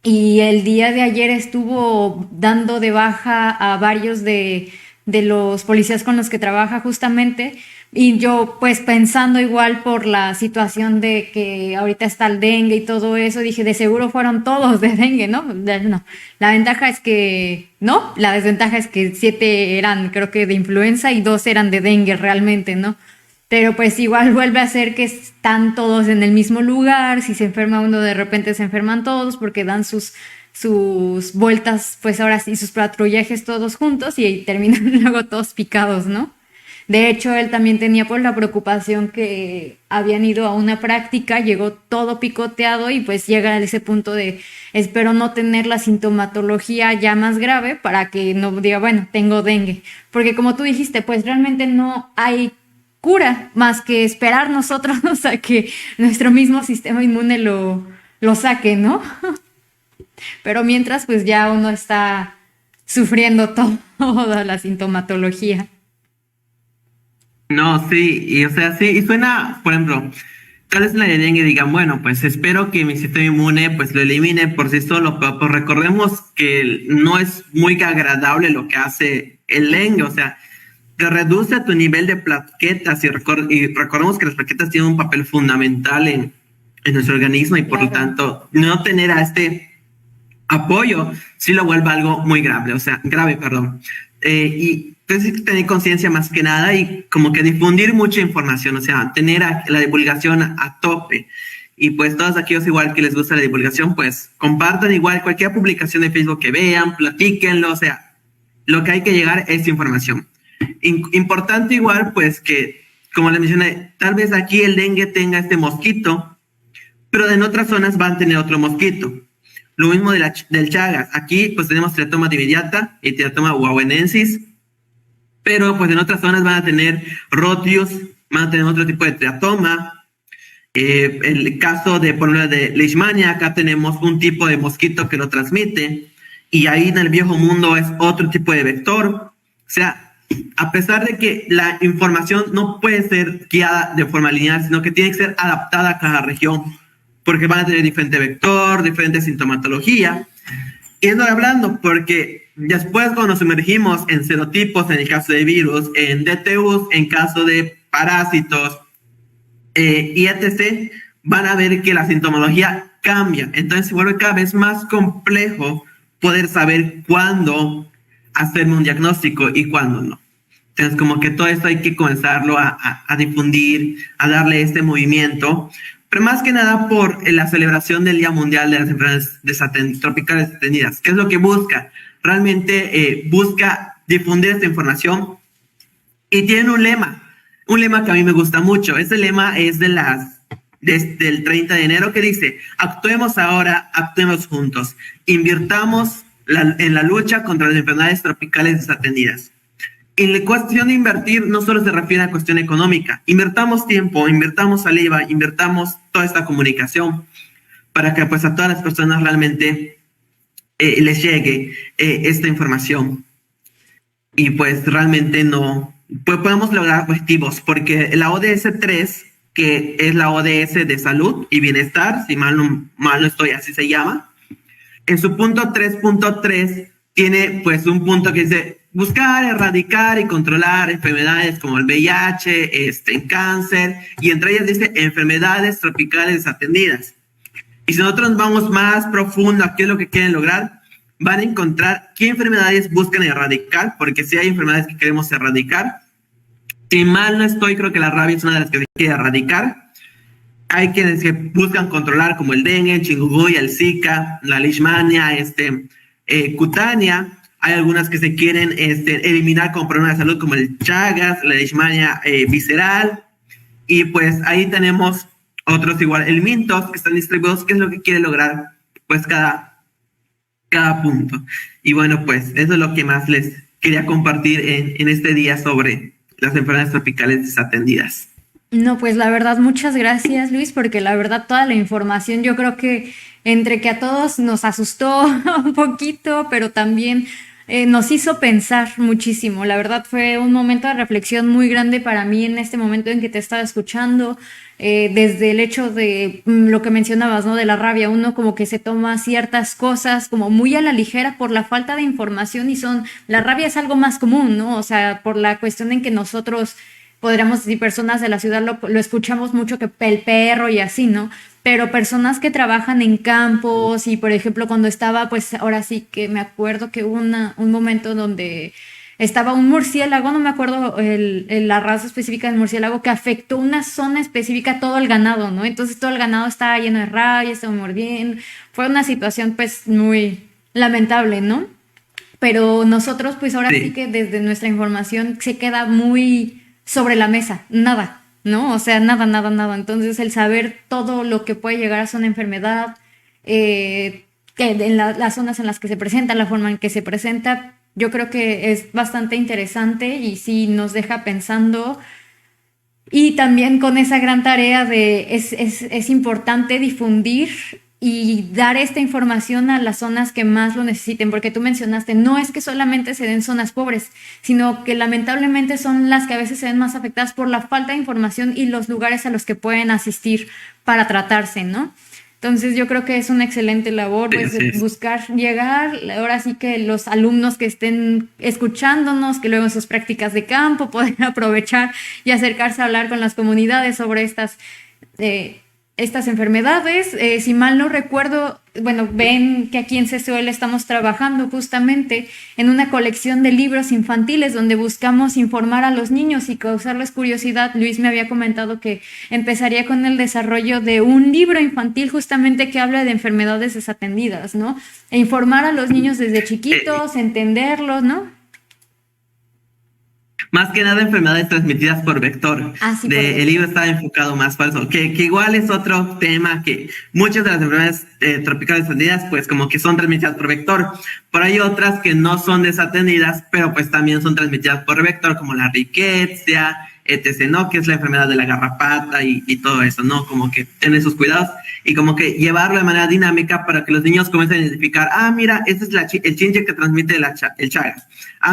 y el día de ayer estuvo dando de baja a varios de los policías con los que trabaja justamente, y yo pues pensando igual por la situación de que ahorita está el dengue y todo eso, dije, de seguro fueron todos de dengue, ¿no? No, la ventaja es que no, la desventaja es que 7 eran creo que de influenza y 2 eran de dengue realmente, ¿no? Pero pues igual vuelve a ser que están todos en el mismo lugar, si se enferma uno de repente se enferman todos porque dan sus vueltas, pues ahora sí, sus patrullajes todos juntos y terminan luego todos picados, ¿no? De hecho, él también tenía pues la preocupación que habían ido a una práctica, llegó todo picoteado y pues llega a ese punto de espero no tener la sintomatología ya más grave para que no diga, bueno, tengo dengue. Porque como tú dijiste, pues realmente no hay cura más que esperar nosotros a que nuestro mismo sistema inmune lo saque, ¿no? Pero mientras pues ya uno está sufriendo toda la sintomatología. No, sí, y o sea, sí, y suena, por ejemplo, tal vez en la de dengue digan, bueno, pues espero que mi sistema inmune pues lo elimine por sí solo, pero pues recordemos que no es muy agradable lo que hace el dengue, o sea, te reduce tu nivel de plaquetas y recordemos que las plaquetas tienen un papel fundamental en nuestro organismo y por lo tanto no tener a este apoyo sí lo vuelve algo muy grave, o sea, grave, perdón. Y entonces tener conciencia más que nada y como que difundir mucha información, o sea, tener la divulgación a tope. Y pues todos aquellos igual que les gusta la divulgación, pues compartan igual cualquier publicación de Facebook que vean, platíquenlo, o sea, lo que hay que llegar es información. Importante igual, pues que, como les mencioné, tal vez aquí el dengue tenga este mosquito, pero en otras zonas van a tener otro mosquito. Lo mismo del Chagas. Aquí pues tenemos Teratoma dividiata y Teratoma guaguenensis, pero pues en otras zonas van a tener Rotius, van a tener otro tipo de teratoma. El caso de, por ejemplo, de Leishmania, acá tenemos un tipo de mosquito que lo transmite, y ahí en el viejo mundo es otro tipo de vector. O sea, a pesar de que la información no puede ser guiada de forma lineal, sino que tiene que ser adaptada a cada región, porque van a tener diferente vector, diferente sintomatología. Y eso hablando, porque después cuando nos sumergimos en serotipos, en el caso de virus, en DTUs, en caso de parásitos, y etc., van a ver que la sintomología cambia. Entonces se vuelve cada vez más complejo poder saber cuándo hacerme un diagnóstico y cuándo no. Entonces, como que todo esto hay que comenzarlo a difundir, a darle este movimiento, pero más que nada por la celebración del Día Mundial de las Enfermedades Tropicales Extendidas. ¿Qué es lo que busca? Realmente busca difundir esta información, y tienen un lema que a mí me gusta mucho. Ese lema es desde el 30 de enero, que dice: actuemos ahora, actuemos juntos, invirtamos en la lucha contra las enfermedades tropicales desatendidas. Y la cuestión de invertir no solo se refiere a cuestión económica. Invertamos tiempo, invertamos saliva, invertamos toda esta comunicación para que pues a todas las personas realmente les llegue esta información. Y pues realmente no, pues podemos lograr objetivos, porque la ODS 3, que es la ODS de salud y bienestar, si mal no estoy, así se llama, en su punto 3.3 tiene pues un punto que dice: buscar, erradicar y controlar enfermedades como el VIH, cáncer, y entre ellas dice enfermedades tropicales desatendidas. Y si nosotros nos vamos más profundo a qué es lo que quieren lograr, van a encontrar qué enfermedades buscan erradicar, porque si hay enfermedades que queremos erradicar. Si mal no estoy, creo que la rabia es una de las que se quiere erradicar. Hay quienes que buscan controlar, como el dengue, el chikungunya, el Zika, la leishmania, cutánea. Hay algunas que se quieren eliminar con problemas de salud, como el Chagas, la leishmania visceral. Y pues ahí tenemos otros igual, el Mintos, que están distribuidos, que es lo que quiere lograr pues cada punto. Y bueno, pues eso es lo que más les quería compartir en este día sobre las enfermedades tropicales desatendidas. No, pues la verdad, muchas gracias, Luis, porque la verdad toda la información yo creo que entre que a todos nos asustó un poquito, pero también nos hizo pensar muchísimo. La verdad fue un momento de reflexión muy grande para mí en este momento en que te estaba escuchando, desde el hecho de lo que mencionabas, ¿no? De la rabia, uno como que se toma ciertas cosas como muy a la ligera por la falta de información, y la rabia es algo más común, ¿no? O sea, por la cuestión en que nosotros podríamos decir, personas de la ciudad lo escuchamos mucho, que el perro y así, ¿no? Pero personas que trabajan en campos, y por ejemplo cuando estaba, pues ahora sí que me acuerdo que hubo un momento donde estaba un murciélago, no me acuerdo la raza específica del murciélago, que afectó una zona específica, todo el ganado, ¿no? Entonces todo el ganado estaba lleno de rabia, estaba mordiendo. Fue una situación pues muy lamentable, ¿no? Pero nosotros pues ahora sí que desde nuestra información se queda muy sobre la mesa, nada, ¿no? O sea, nada, nada, nada. Entonces, el saber todo lo que puede llegar a ser una enfermedad, que en las zonas en las que se presenta, la forma en que se presenta, yo creo que es bastante interesante y sí nos deja pensando. Y también con esa gran tarea de es importante difundir y dar esta información a las zonas que más lo necesiten, porque tú mencionaste, no es que solamente se den zonas pobres, sino que lamentablemente son las que a veces se ven más afectadas por la falta de información y los lugares a los que pueden asistir para tratarse, ¿no? Entonces yo creo que es una excelente labor, pues, de buscar llegar, ahora sí que los alumnos que estén escuchándonos, que luego en sus prácticas de campo pueden aprovechar y acercarse a hablar con las comunidades sobre estas estas enfermedades. Si mal no recuerdo, bueno, ven que aquí en CCOL estamos trabajando justamente en una colección de libros infantiles donde buscamos informar a los niños y causarles curiosidad. Luis me había comentado que empezaría con el desarrollo de un libro infantil justamente que habla de enfermedades desatendidas, ¿no? E informar a los niños desde chiquitos, entenderlos, ¿no? Más que nada enfermedades transmitidas por vector. Sí, por vector. El libro está enfocado más por eso, que igual es otro tema que muchas de las enfermedades tropicales desatendidas pues como que son transmitidas por vector. Pero hay otras que no son desatendidas, pero pues también son transmitidas por vector, como la riqueza, etc., ¿no? Que es la enfermedad de la garrapata y todo eso, ¿no? Como que tener sus cuidados y como que llevarlo de manera dinámica para que los niños comiencen a identificar, mira, ese es el chinche que transmite el Chagas.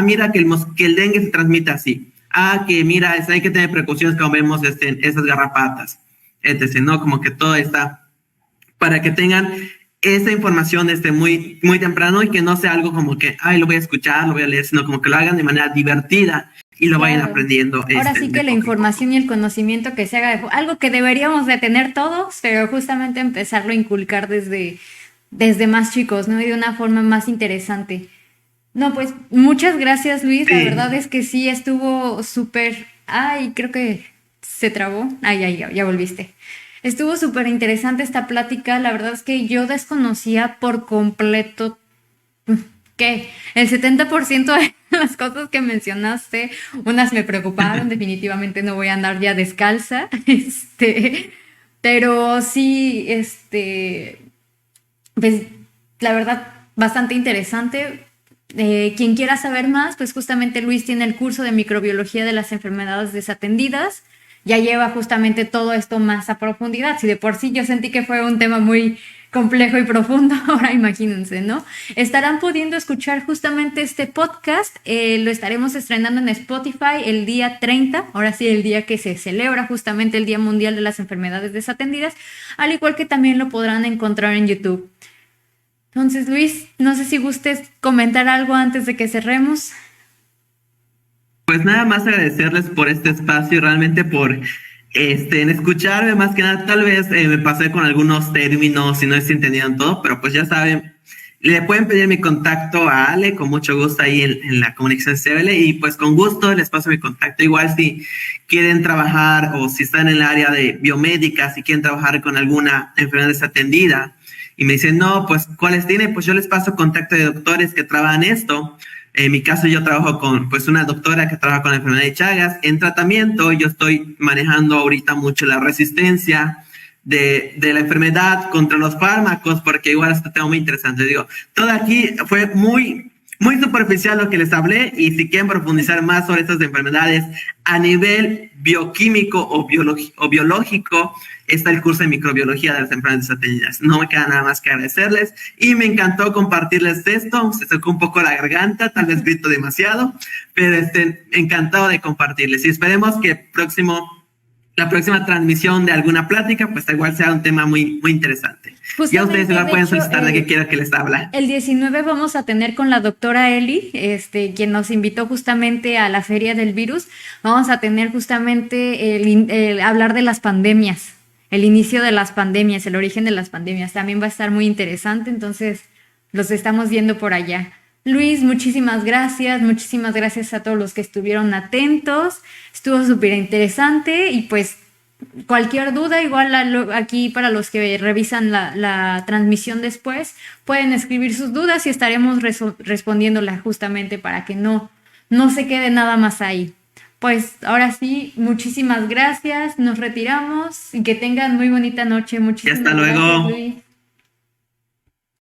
Mira que el dengue se transmite así. Que mira, hay que tener precauciones cuando vemos esas garrapatas, etc., ¿no? Como que todo está para que tengan esa información muy, muy temprano y que no sea algo como que, lo voy a escuchar, lo voy a leer, sino como que lo hagan de manera divertida y lo vayan aprendiendo. Ahora sí que la información y el conocimiento que se haga, algo que deberíamos de tener todos, pero justamente empezarlo a inculcar desde más chicos, ¿no? Y de una forma más interesante. No, pues muchas gracias, Luis. Sí. La verdad es que sí estuvo súper... creo que se trabó. Ya volviste. Estuvo súper interesante esta plática. La verdad es que yo desconocía por completo que el 70% de las cosas que mencionaste, unas me preocuparon. Definitivamente no voy a andar ya descalza. Pero sí, pues la verdad, bastante interesante. Quien quiera saber más, pues justamente Luis tiene el curso de microbiología de las enfermedades desatendidas. Ya lleva justamente todo esto más a profundidad. Si de por sí yo sentí que fue un tema muy complejo y profundo, ahora imagínense, ¿no? Estarán pudiendo escuchar justamente este podcast. Lo estaremos estrenando en Spotify el día 30, ahora sí, el día que se celebra justamente el Día Mundial de las Enfermedades Desatendidas, al igual que también lo podrán encontrar en YouTube. Entonces, Luis, no sé si gustes comentar algo antes de que cerremos. Pues nada más agradecerles por este espacio y realmente por en escucharme. Más que nada, tal vez me pasé con algunos términos y no se entendían todo, pero pues ya saben, le pueden pedir mi contacto a Ale, con mucho gusto ahí en la comunicación CCOL, y pues con gusto les paso mi contacto. Igual si quieren trabajar o si están en el área de biomédica, si quieren trabajar con alguna enfermedad desatendida, y me dicen, no, pues, ¿cuáles tienen? Pues yo les paso contacto de doctores que trabajan esto. En mi caso, yo trabajo con, pues, una doctora que trabaja con la enfermedad de Chagas en tratamiento. Yo estoy manejando ahorita mucho la resistencia de la enfermedad contra los fármacos, porque igual este tema muy interesante. Digo, todo aquí fue muy, muy superficial lo que les hablé, y si quieren profundizar más sobre estas enfermedades a nivel bioquímico o biológico, está el curso de microbiología de las enfermedades desatendidas. No me queda nada más que agradecerles y me encantó compartirles esto. Se tocó un poco la garganta, tal vez grito demasiado, pero encantado de compartirles, y esperemos que la próxima transmisión de alguna plática pues igual sea un tema muy, muy interesante. Justamente, ya ustedes igual pueden solicitar de qué quiero que les habla. El 19 vamos a tener con la doctora Eli, quien nos invitó justamente a la Feria del Virus. Vamos a tener justamente el hablar de las pandemias, el inicio de las pandemias, el origen de las pandemias. También va a estar muy interesante, entonces los estamos viendo por allá. Luis, muchísimas gracias a todos los que estuvieron atentos. Estuvo súper interesante, y pues cualquier duda, igual aquí para los que revisan la transmisión después, pueden escribir sus dudas y estaremos respondiéndolas justamente para que no se quede nada más ahí. Pues ahora sí, muchísimas gracias, nos retiramos y que tengan muy bonita noche. Muchísimas gracias, luego. Luis.